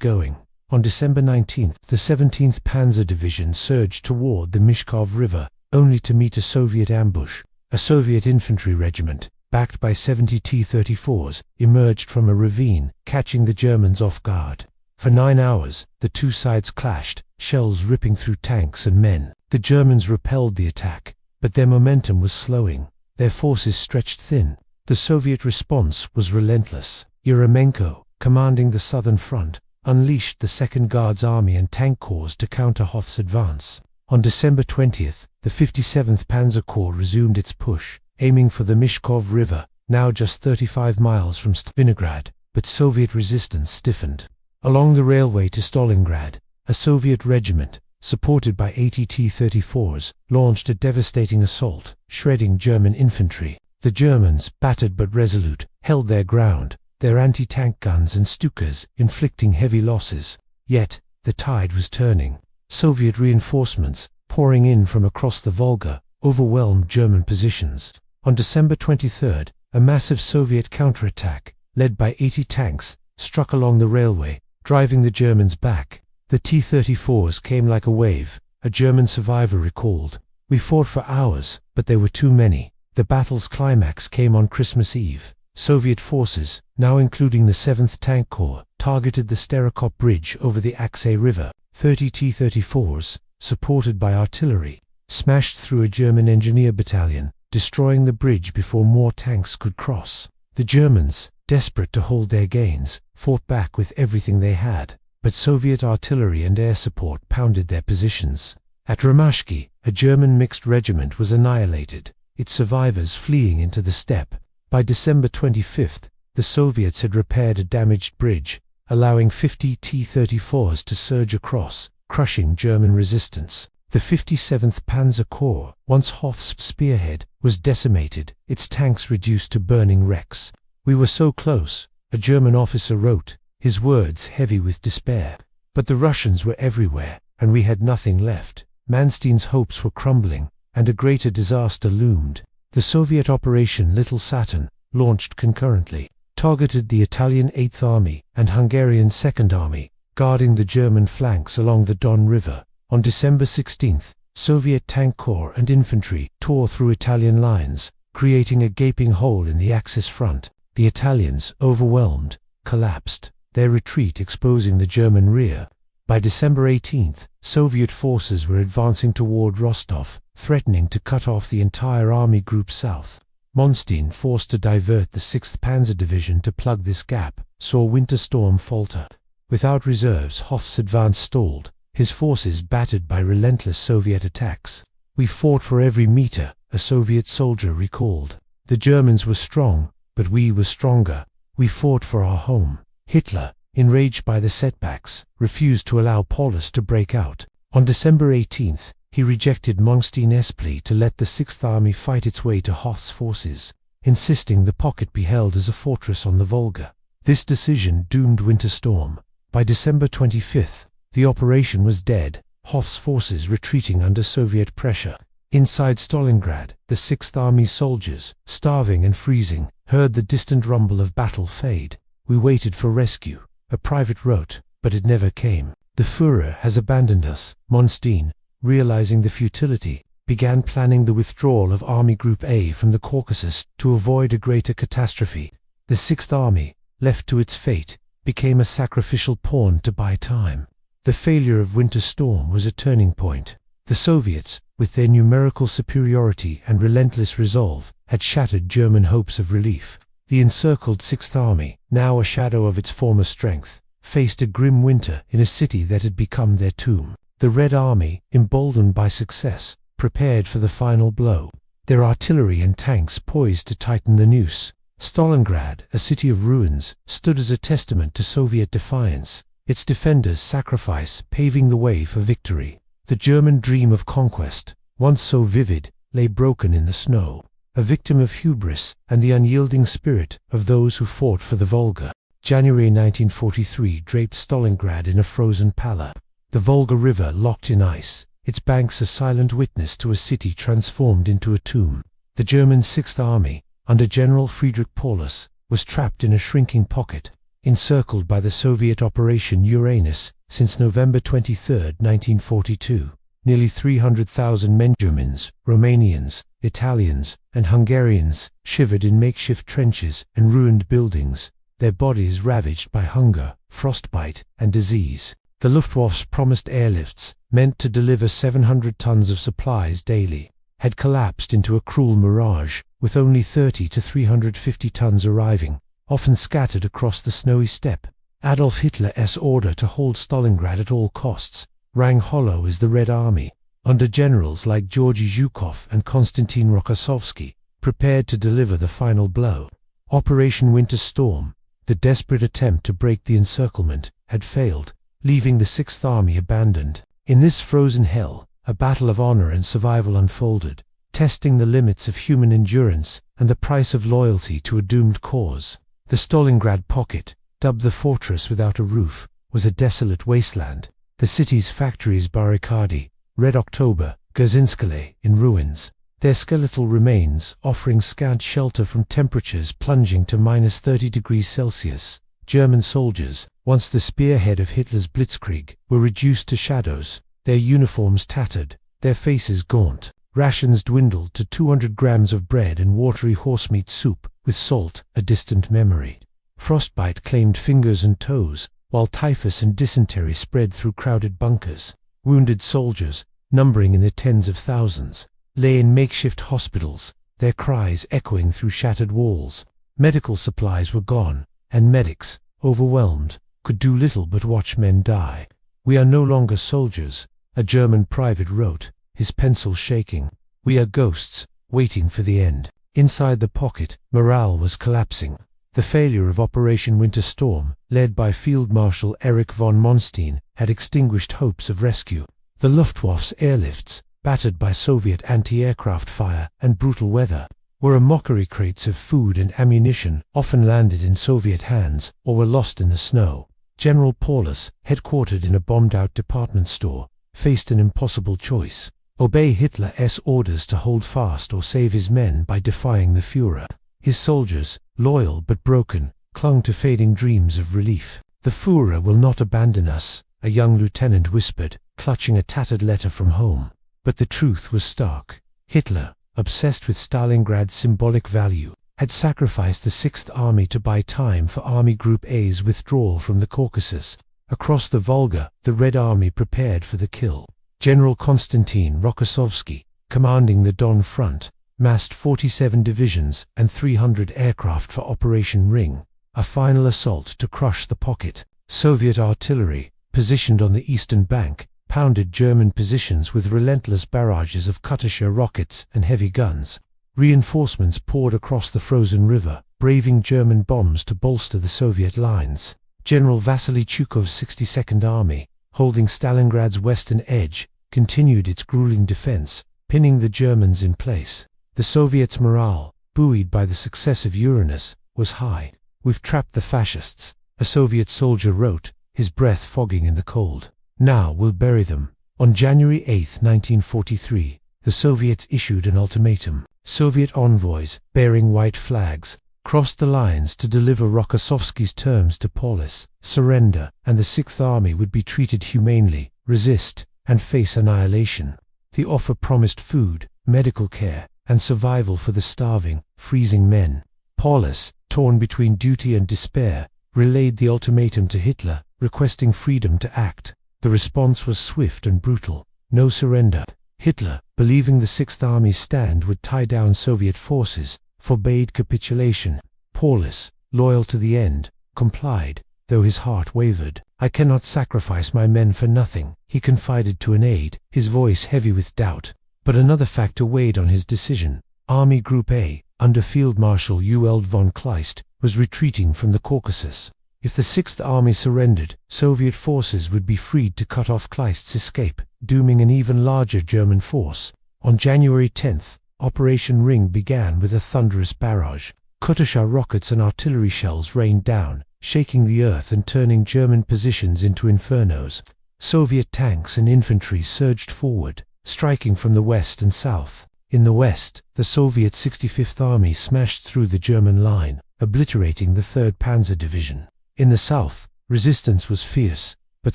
going." On December 19th, the 17th Panzer Division surged toward the Mishkov River, only to meet a Soviet ambush. A Soviet infantry regiment, backed by 70 T-34s, emerged from a ravine, catching the Germans off guard. For 9 hours, the two sides clashed, shells ripping through tanks and men. The Germans repelled the attack, but their momentum was slowing. Their forces stretched thin. The Soviet response was relentless. Yeryomenko, commanding the southern front, unleashed the 2nd Guards Army and tank corps to counter Hoth's advance. On December 20th, the 57th Panzer Corps resumed its push, aiming for the Mishkov River, now just 35 miles from Stalingrad, but Soviet resistance stiffened. Along the railway to Stalingrad, a Soviet regiment, supported by 80 T-34s, launched a devastating assault, shredding German infantry. The Germans, battered but resolute, held their ground, their anti-tank guns and Stukas inflicting heavy losses. Yet, the tide was turning. Soviet reinforcements, pouring in from across the Volga, overwhelmed German positions. On December 23rd, a massive Soviet counterattack, led by 80 tanks, struck along the railway, driving the Germans back. The T-34s came like a wave, a German survivor recalled. We fought for hours, but there were too many. The battle's climax came on Christmas Eve. Soviet forces, now including the 7th Tank Corps, targeted the Stalingrad Bridge over the Aksay River. 30 T-34s, supported by artillery, smashed through a German engineer battalion, destroying the bridge before more tanks could cross. The Germans, desperate to hold their gains, fought back with everything they had, but Soviet artillery and air support pounded their positions. At Ramashki, a German mixed regiment was annihilated, its survivors fleeing into the steppe. By December 25th, the Soviets had repaired a damaged bridge, allowing 50 T-34s to surge across, crushing German resistance. The 57th Panzer Corps, once Hoth's spearhead, was decimated, its tanks reduced to burning wrecks. "We were so close," a German officer wrote, his words heavy with despair. But the Russians were everywhere, and we had nothing left. Manstein's hopes were crumbling, and a greater disaster loomed. The Soviet Operation Little Saturn, launched concurrently, targeted the Italian 8th Army and Hungarian 2nd Army, guarding the German flanks along the Don River. On December 16th, Soviet tank corps and infantry tore through Italian lines, creating a gaping hole in the Axis front. The Italians, overwhelmed, collapsed, their retreat exposing the German rear. By December 18th, Soviet forces were advancing toward Rostov, threatening to cut off the entire army group south. Manstein, forced to divert the 6th Panzer Division to plug this gap, saw Winter Storm falter. Without reserves, Hoth's advance stalled, his forces battered by relentless Soviet attacks. "We fought for every meter," a Soviet soldier recalled. "The Germans were strong, but we were stronger. We fought for our home." Hitler, enraged by the setbacks, refused to allow Paulus to break out. On December 18th, he rejected Manstein's plea to let the 6th Army fight its way to Hoth's forces, insisting the pocket be held as a fortress on the Volga. This decision doomed Winter Storm. By December 25th, the operation was dead, Hoth's forces retreating under Soviet pressure. Inside Stalingrad, the 6th Army soldiers, starving and freezing, heard the distant rumble of battle fade. "We waited for rescue," a private wrote, but it never came. "The Führer has abandoned us." Manstein, realizing the futility, began planning the withdrawal of Army Group A from the Caucasus to avoid a greater catastrophe. The 6th Army, left to its fate, became a sacrificial pawn to buy time. The failure of Winter Storm was a turning point. The Soviets, with their numerical superiority and relentless resolve, had shattered German hopes of relief. The encircled 6th Army, now a shadow of its former strength, faced a grim winter in a city that had become their tomb. The Red Army, emboldened by success, prepared for the final blow, their artillery and tanks poised to tighten the noose. Stalingrad, a city of ruins, stood as a testament to Soviet defiance, its defenders' sacrifice paving the way for victory. The German dream of conquest, once so vivid, lay broken in the snow, a victim of hubris and the unyielding spirit of those who fought for the Volga. January 1943 draped Stalingrad in a frozen pallor. The Volga River locked in ice, its banks a silent witness to a city transformed into a tomb. The German 6th Army, under General Friedrich Paulus, was trapped in a shrinking pocket, encircled by the Soviet Operation Uranus since November 23, 1942. Nearly 300,000 men, Germans, Romanians, Italians, and Hungarians, shivered in makeshift trenches and ruined buildings, their bodies ravaged by hunger, frostbite, and disease. The Luftwaffe's promised airlifts, meant to deliver 700 tons of supplies daily, had collapsed into a cruel mirage, with only 30 to 350 tons arriving, often scattered across the snowy steppe. Adolf Hitler's order to hold Stalingrad at all costs rang hollow as the Red Army, under generals like Georgy Zhukov and Konstantin Rokossovsky, prepared to deliver the final blow. Operation Winter Storm, the desperate attempt to break the encirclement, had failed, leaving the 6th Army abandoned. In this frozen hell, a battle of honor and survival unfolded. testing the limits of human endurance and the price of loyalty to a doomed cause. The Stalingrad pocket, dubbed the fortress without a roof, was a desolate wasteland. The city's factories barricaded, Red October, Gazinskale, in ruins, their skeletal remains offering scant shelter from temperatures plunging to -30°C. German soldiers, once the spearhead of Hitler's blitzkrieg, were reduced to shadows, their uniforms tattered, their faces gaunt. Rations dwindled to 200 grams of bread and watery horsemeat soup, with salt a distant memory. Frostbite claimed fingers and toes, while typhus and dysentery spread through crowded bunkers. Wounded soldiers, numbering in the tens of thousands, lay in makeshift hospitals, their cries echoing through shattered walls. Medical supplies were gone, and medics, overwhelmed, could do little but watch men die. "We are no longer soldiers," a German private wrote, his pencil shaking. "We are ghosts, waiting for the end." Inside the pocket, morale was collapsing. The failure of Operation Winter Storm, led by Field Marshal Erich von Manstein, had extinguished hopes of rescue. The Luftwaffe's airlifts, battered by Soviet anti-aircraft fire and brutal weather, were a mockery. Crates of food and ammunition often landed in Soviet hands or were lost in the snow. General Paulus, headquartered in a bombed-out department store, faced an impossible choice: obey Hitler's orders to hold fast or save his men by defying the Führer. His soldiers, loyal but broken, clung to fading dreams of relief. "The Führer will not abandon us," a young lieutenant whispered, clutching a tattered letter from home. But the truth was stark. Hitler, obsessed with Stalingrad's symbolic value, had sacrificed the Sixth Army to buy time for Army Group A's withdrawal from the Caucasus. Across the Volga, the Red Army prepared for the kill. General Konstantin Rokossovsky, commanding the Don Front, massed 47 divisions and 300 aircraft for Operation Ring, a final assault to crush the pocket. Soviet artillery, positioned on the eastern bank, pounded German positions with relentless barrages of Katyusha rockets and heavy guns. Reinforcements poured across the frozen river, braving German bombs to bolster the Soviet lines. General Vasily Chukov's 62nd Army, holding Stalingrad's western edge, continued its grueling defense, pinning the Germans in place. The Soviets' morale, buoyed by the success of Uranus, was high. "We've trapped the fascists," a Soviet soldier wrote, his breath fogging in the cold. "Now we'll bury them." On January 8, 1943, the Soviets issued an ultimatum. Soviet envoys, bearing white flags, crossed the lines to deliver Rokossovsky's terms to Paulus: surrender, and the Sixth Army would be treated humanely, resist, and face annihilation. The offer promised food, medical care, and survival for the starving, freezing men. Paulus, torn between duty and despair, relayed the ultimatum to Hitler, requesting freedom to act. The response was swift and brutal: no surrender. Hitler, believing the Sixth Army's stand would tie down Soviet forces, forbade capitulation. Paulus, loyal to the end, complied, though his heart wavered. "I cannot sacrifice my men for nothing," he confided to an aide, his voice heavy with doubt. But another factor weighed on his decision. Army Group A, under Field Marshal Ewald von Kleist, was retreating from the Caucasus. If the Sixth Army surrendered, Soviet forces would be freed to cut off Kleist's escape, dooming an even larger German force. On January 10th, Operation Ring began with a thunderous barrage. Katyusha rockets and artillery shells rained down, shaking the earth and turning German positions into infernos. Soviet tanks and infantry surged forward, striking from the west and south. In the west, the Soviet 65th Army smashed through the German line, obliterating the 3rd Panzer Division. In the south, resistance was fierce, but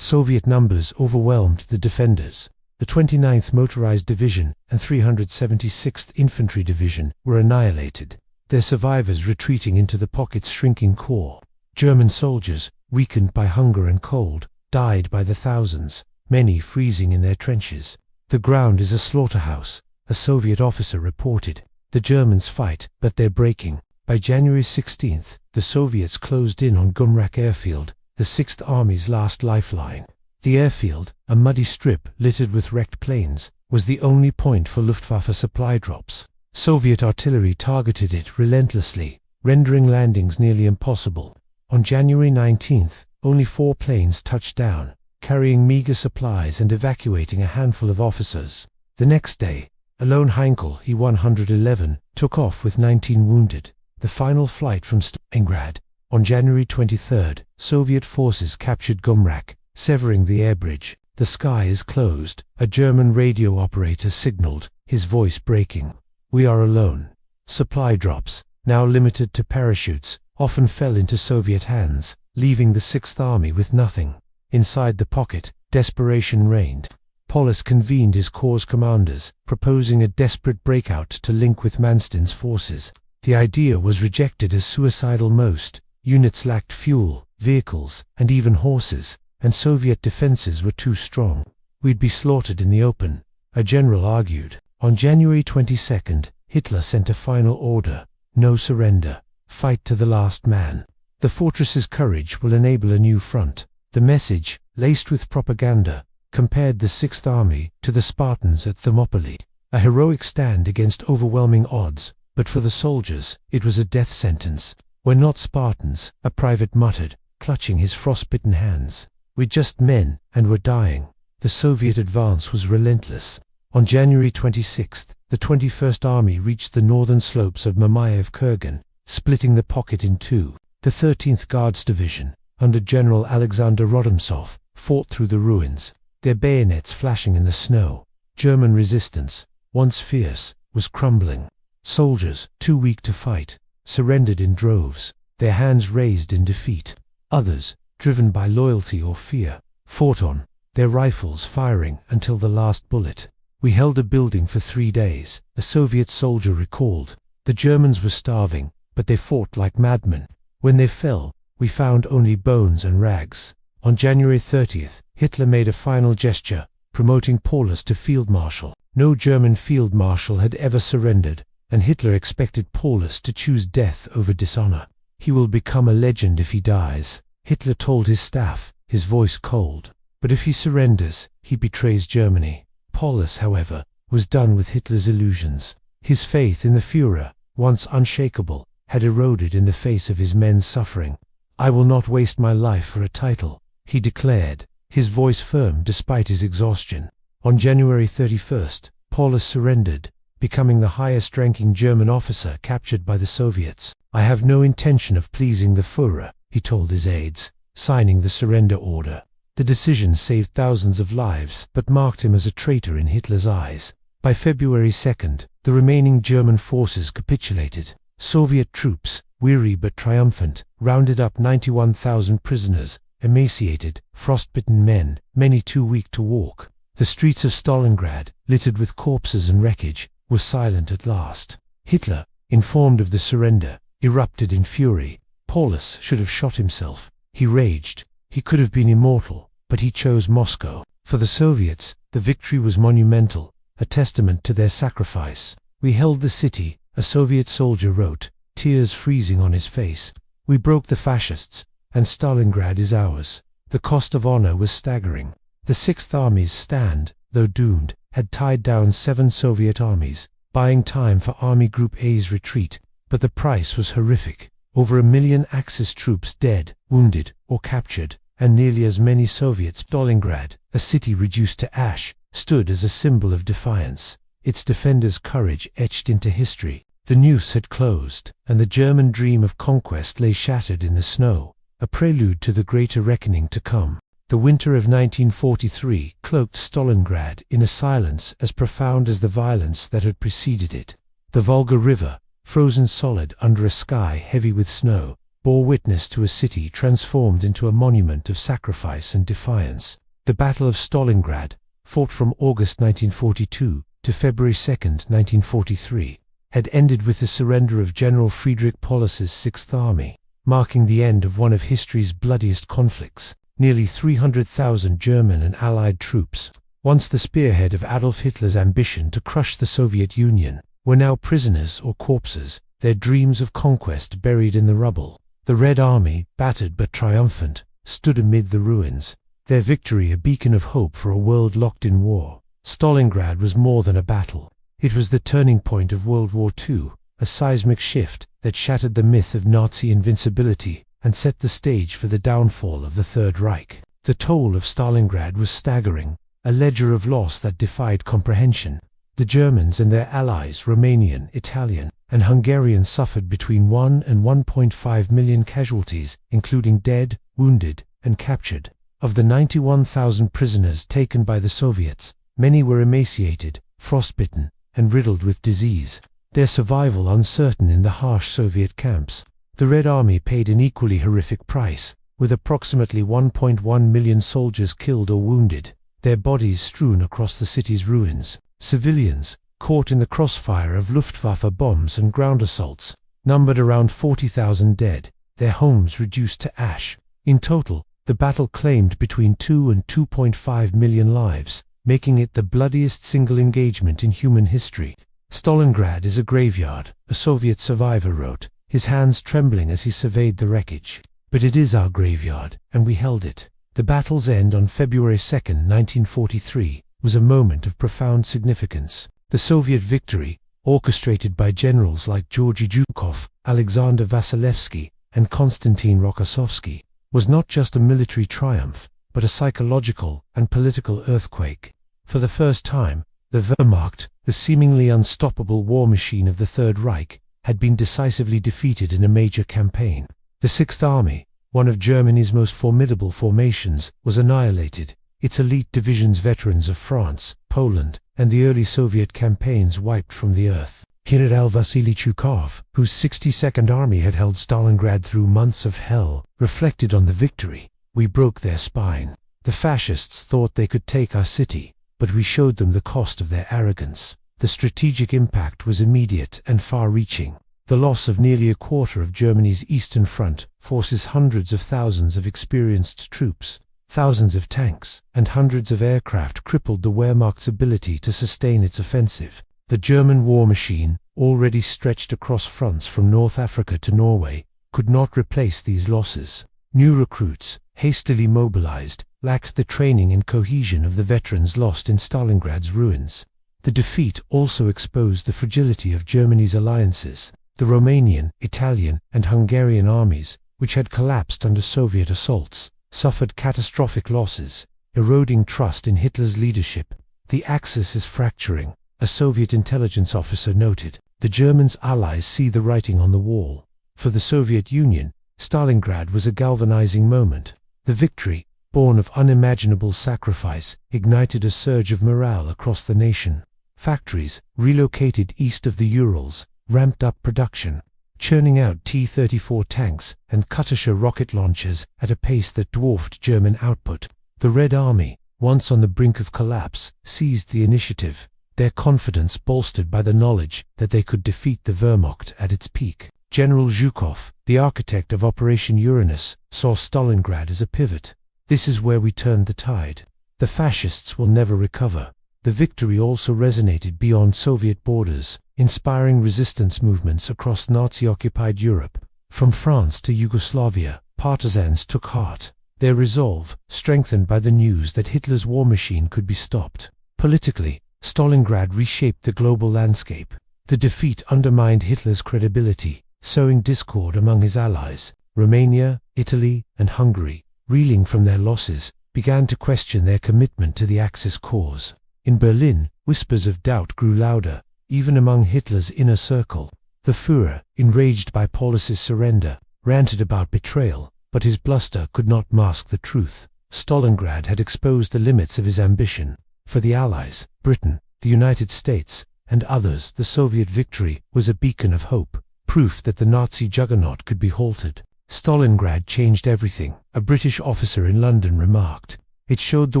Soviet numbers overwhelmed the defenders. The 29th Motorized Division and 376th Infantry Division were annihilated, their survivors retreating into the pocket's shrinking core. German soldiers, weakened by hunger and cold, died by the thousands, many freezing in their trenches. "The ground is a slaughterhouse," a Soviet officer reported. "The Germans fight, but they're breaking." By January 16th, the Soviets closed in on Gumrak Airfield, the Sixth Army's last lifeline. The airfield, a muddy strip littered with wrecked planes, was the only point for Luftwaffe supply drops. Soviet artillery targeted it relentlessly, rendering landings nearly impossible. On January 19th, only 4 planes touched down, carrying meager supplies and evacuating a handful of officers. The next day, Alone Heinkel, He-111, took off with 19 wounded. The final flight from Stalingrad. On January 23, Soviet forces captured Gumrak, severing the air bridge. The sky is closed, a German radio operator signaled, his voice breaking. We are alone. Supply drops, now limited to parachutes, often fell into Soviet hands, leaving the Sixth Army with nothing. Inside the pocket, desperation reigned. Paulus convened his corps commanders, proposing a desperate breakout to link with Manstein's forces. The idea was rejected as suicidal. Most units lacked fuel, vehicles, and even horses, and Soviet defenses were too strong. We'd be slaughtered in the open, a general argued. On January 22, Hitler sent a final order: no surrender, fight to the last man. The fortress's courage will enable a new front. The message, laced with propaganda, compared the Sixth Army to the Spartans at Thermopylae, a heroic stand against overwhelming odds, but for the soldiers, it was a death sentence. We're not Spartans, a private muttered, clutching his frostbitten hands. We're just men, and we're dying. The Soviet advance was relentless. On January 26, the 21st Army reached the northern slopes of Mamayev-Kurgan, splitting the pocket in two. The 13th Guards Division, under General Alexander Rodimtsov, fought through the ruins, their bayonets flashing in the snow. German resistance, once fierce, was crumbling. Soldiers, too weak to fight, surrendered in droves, their hands raised in defeat. Others, driven by loyalty or fear, fought on, their rifles firing until the last bullet. We held a building for 3 days, a Soviet soldier recalled. The Germans were starving, but they fought like madmen. When they fell, we found only bones and rags. On January 30th, Hitler made a final gesture, promoting Paulus to field marshal. No German field marshal had ever surrendered, and Hitler expected Paulus to choose death over dishonor. He will become a legend if he dies, Hitler told his staff, his voice cold. But if he surrenders, he betrays Germany. Paulus, however, was done with Hitler's illusions. His faith in the Führer, once unshakable, had eroded in the face of his men's suffering. I will not waste my life for a title, he declared, his voice firm despite his exhaustion. On January 31st, Paulus surrendered, becoming the highest-ranking German officer captured by the Soviets. I have no intention of pleasing the Führer, he told his aides, signing the surrender order. The decision saved thousands of lives, but marked him as a traitor in Hitler's eyes. By February 2nd, the remaining German forces capitulated. Soviet troops, weary but triumphant, rounded up 91,000 prisoners, emaciated, frostbitten men, many too weak to walk. The streets of Stalingrad, littered with corpses and wreckage, were silent at last. Hitler, informed of the surrender, erupted in fury. Paulus should have shot himself. He raged. He could have been immortal, but he chose Moscow. For the Soviets, the victory was monumental, a testament to their sacrifice. We held the city, a Soviet soldier wrote, tears freezing on his face. We broke the fascists, and Stalingrad is ours. The cost of honor was staggering. The Sixth Army's stand, though doomed, had tied down 7 Soviet armies, buying time for Army Group A's retreat, but the price was horrific. Over 1 million Axis troops dead, wounded, or captured, and nearly as many Soviets. Stalingrad, a city reduced to ash, stood as a symbol of defiance, its defenders' courage etched into history. The noose had closed, and the German dream of conquest lay shattered in the snow, a prelude to the greater reckoning to come. The winter of 1943 cloaked Stalingrad in a silence as profound as the violence that had preceded it. The Volga River, frozen solid under a sky heavy with snow, bore witness to a city transformed into a monument of sacrifice and defiance. The Battle of Stalingrad, fought from August 1942 to February 2, 1943, had ended with the surrender of General Friedrich Paulus's Sixth Army, marking the end of one of history's bloodiest conflicts. Nearly 300,000 German and Allied troops, once the spearhead of Adolf Hitler's ambition to crush the Soviet Union, were now prisoners or corpses, their dreams of conquest buried in the rubble. The Red Army, battered but triumphant, stood amid the ruins, their victory a beacon of hope for a world locked in war. Stalingrad was more than a battle. It was the turning point of World War II, a seismic shift that shattered the myth of Nazi invincibility and set the stage for the downfall of the Third Reich. The toll of Stalingrad was staggering, a ledger of loss that defied comprehension. The Germans and their allies, Romanian, Italian, and Hungarian, suffered between 1 and 1.5 million casualties, including dead, wounded, and captured. Of the 91,000 prisoners taken by the Soviets, many were emaciated, frostbitten, and riddled with disease, their survival uncertain in the harsh Soviet camps. The Red Army paid an equally horrific price, with approximately 1.1 million soldiers killed or wounded, their bodies strewn across the city's ruins. Civilians, caught in the crossfire of Luftwaffe bombs and ground assaults, numbered around 40,000 dead, their homes reduced to ash. In total, the battle claimed between 2 and 2.5 million lives, making it the bloodiest single engagement in human history. Stalingrad is a graveyard, a Soviet survivor wrote, his hands trembling as he surveyed the wreckage. But it is our graveyard, and we held it. The battle's end on February 2, 1943, was a moment of profound significance. The Soviet victory, orchestrated by generals like Georgy Zhukov, Alexander Vasilevsky, and Konstantin Rokossovsky, was not just a military triumph, but a psychological and political earthquake. For the first time, the Wehrmacht, the seemingly unstoppable war machine of the Third Reich, had been decisively defeated in a major campaign. The Sixth Army, one of Germany's most formidable formations, was annihilated, its elite divisions veterans of France, Poland, and the early Soviet campaigns wiped from the earth. General Vasily Zhukov, whose 62nd Army had held Stalingrad through months of hell, reflected on the victory. We broke their spine. The fascists thought they could take our city, but we showed them the cost of their arrogance. The strategic impact was immediate and far-reaching. The loss of nearly a quarter of Germany's Eastern Front forces hundreds of thousands of experienced troops. Thousands of tanks and hundreds of aircraft crippled the Wehrmacht's ability to sustain its offensive. The German war machine, already stretched across fronts from North Africa to Norway, could not replace these losses. New recruits, hastily mobilized, lacked the training and cohesion of the veterans lost in Stalingrad's ruins. The defeat also exposed the fragility of Germany's alliances. The Romanian, Italian, and Hungarian armies, which had collapsed under Soviet assaults, suffered catastrophic losses, eroding trust in Hitler's leadership. The Axis is fracturing, a Soviet intelligence officer noted. The Germans' allies see the writing on the wall. For the Soviet Union, Stalingrad was a galvanizing moment. The victory, born of unimaginable sacrifice, ignited a surge of morale across the nation. Factories, relocated east of the Urals, ramped up production, churning out T-34 tanks and Katyusha rocket launchers at a pace that dwarfed German output. The Red Army, once on the brink of collapse, seized the initiative, their confidence bolstered by the knowledge that they could defeat the Wehrmacht at its peak. General Zhukov, the architect of Operation Uranus, saw Stalingrad as a pivot. This is where we turned the tide. The fascists will never recover. The victory also resonated beyond Soviet borders, inspiring resistance movements across Nazi-occupied Europe. From France to Yugoslavia, partisans took heart, their resolve strengthened by the news that Hitler's war machine could be stopped. Politically, Stalingrad reshaped the global landscape. The defeat undermined Hitler's credibility, sowing discord among his allies. Romania, Italy, and Hungary, reeling from their losses, began to question their commitment to the Axis cause. In Berlin, whispers of doubt grew louder, even among Hitler's inner circle. The Führer, enraged by Paulus's surrender, ranted about betrayal, but his bluster could not mask the truth. Stalingrad had exposed the limits of his ambition. For the Allies, Britain, the United States, and others, the Soviet victory was a beacon of hope, proof that the Nazi juggernaut could be halted. Stalingrad changed everything, a British officer in London remarked. It showed the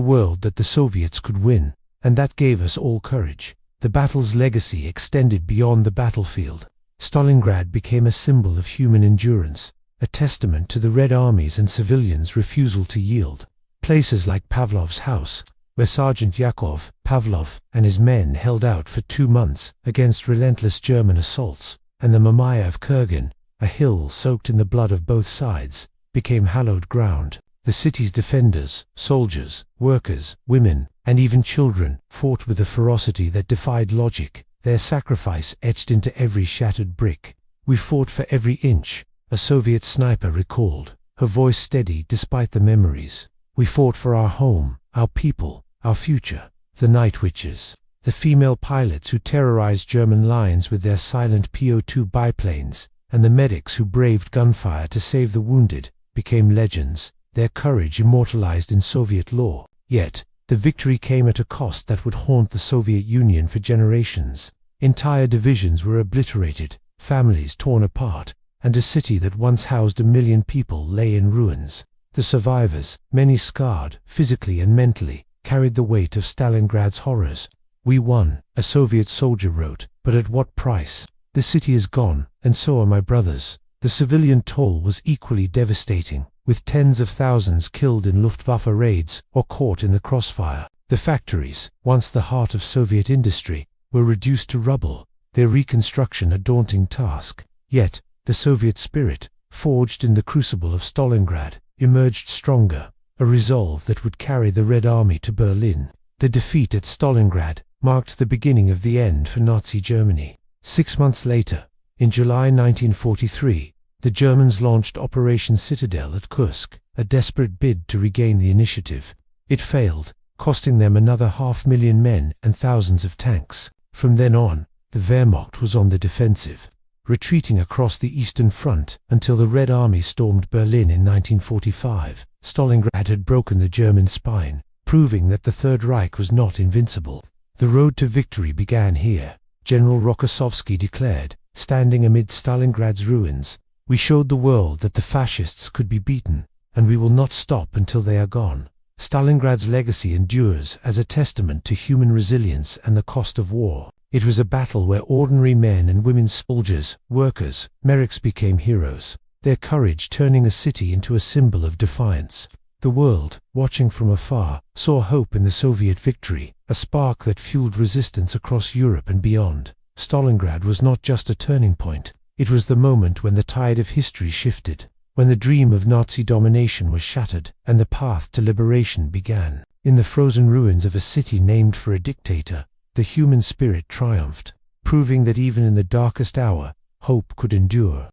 world that the Soviets could win, and that gave us all courage. The battle's legacy extended beyond the battlefield. Stalingrad became a symbol of human endurance, a testament to the Red Army's and civilians' refusal to yield. Places like Pavlov's house, where Sergeant Yakov Pavlov and his men held out for 2 months against relentless German assaults, and the Mamaia of Kurgan, a hill soaked in the blood of both sides, became hallowed ground. The city's defenders, soldiers, workers, women, and even children, fought with a ferocity that defied logic, their sacrifice etched into every shattered brick. "We fought for every inch," a Soviet sniper recalled, her voice steady despite the memories. "We fought for our home, our people, our future." The Night Witches. the female pilots who terrorized German lines with their silent PO2 biplanes, and the medics who braved gunfire to save the wounded, became legends, their courage immortalized in Soviet lore. Yet, the victory came at a cost that would haunt the Soviet Union for generations. Entire divisions were obliterated, families torn apart, and a city that once housed 1 million people lay in ruins. The survivors, many scarred, physically and mentally, carried the weight of Stalingrad's horrors. "We won," a Soviet soldier wrote, "but at what price? The city is gone, and so are my brothers." The civilian toll was equally devastating, with tens of thousands killed in Luftwaffe raids or caught in the crossfire. The factories, once the heart of Soviet industry, were reduced to rubble, their reconstruction a daunting task. Yet, the Soviet spirit, forged in the crucible of Stalingrad, emerged stronger, a resolve that would carry the Red Army to Berlin. The defeat at Stalingrad marked the beginning of the end for Nazi Germany. 6 months later, in July 1943, the Germans launched Operation Citadel at Kursk, a desperate bid to regain the initiative. It failed, costing them another 500,000 men and thousands of tanks. From then on, the Wehrmacht was on the defensive, retreating across the Eastern Front until the Red Army stormed Berlin in 1945. Stalingrad had broken the German spine, proving that the Third Reich was not invincible. The road to victory began here, General Rokossovsky declared, standing amid Stalingrad's ruins. "We showed the world that the fascists could be beaten, and we will not stop until they are gone." Stalingrad's legacy endures as a testament to human resilience and the cost of war. It was a battle where ordinary men and women, soldiers, workers, mercs became heroes, their courage turning a city into a symbol of defiance. The world, watching from afar, saw hope in the Soviet victory, a spark that fueled resistance across Europe and beyond. Stalingrad was not just a turning point, it was the moment when the tide of history shifted, when the dream of Nazi domination was shattered and the path to liberation began. In the frozen ruins of a city named for a dictator, the human spirit triumphed, proving that even in the darkest hour, hope could endure.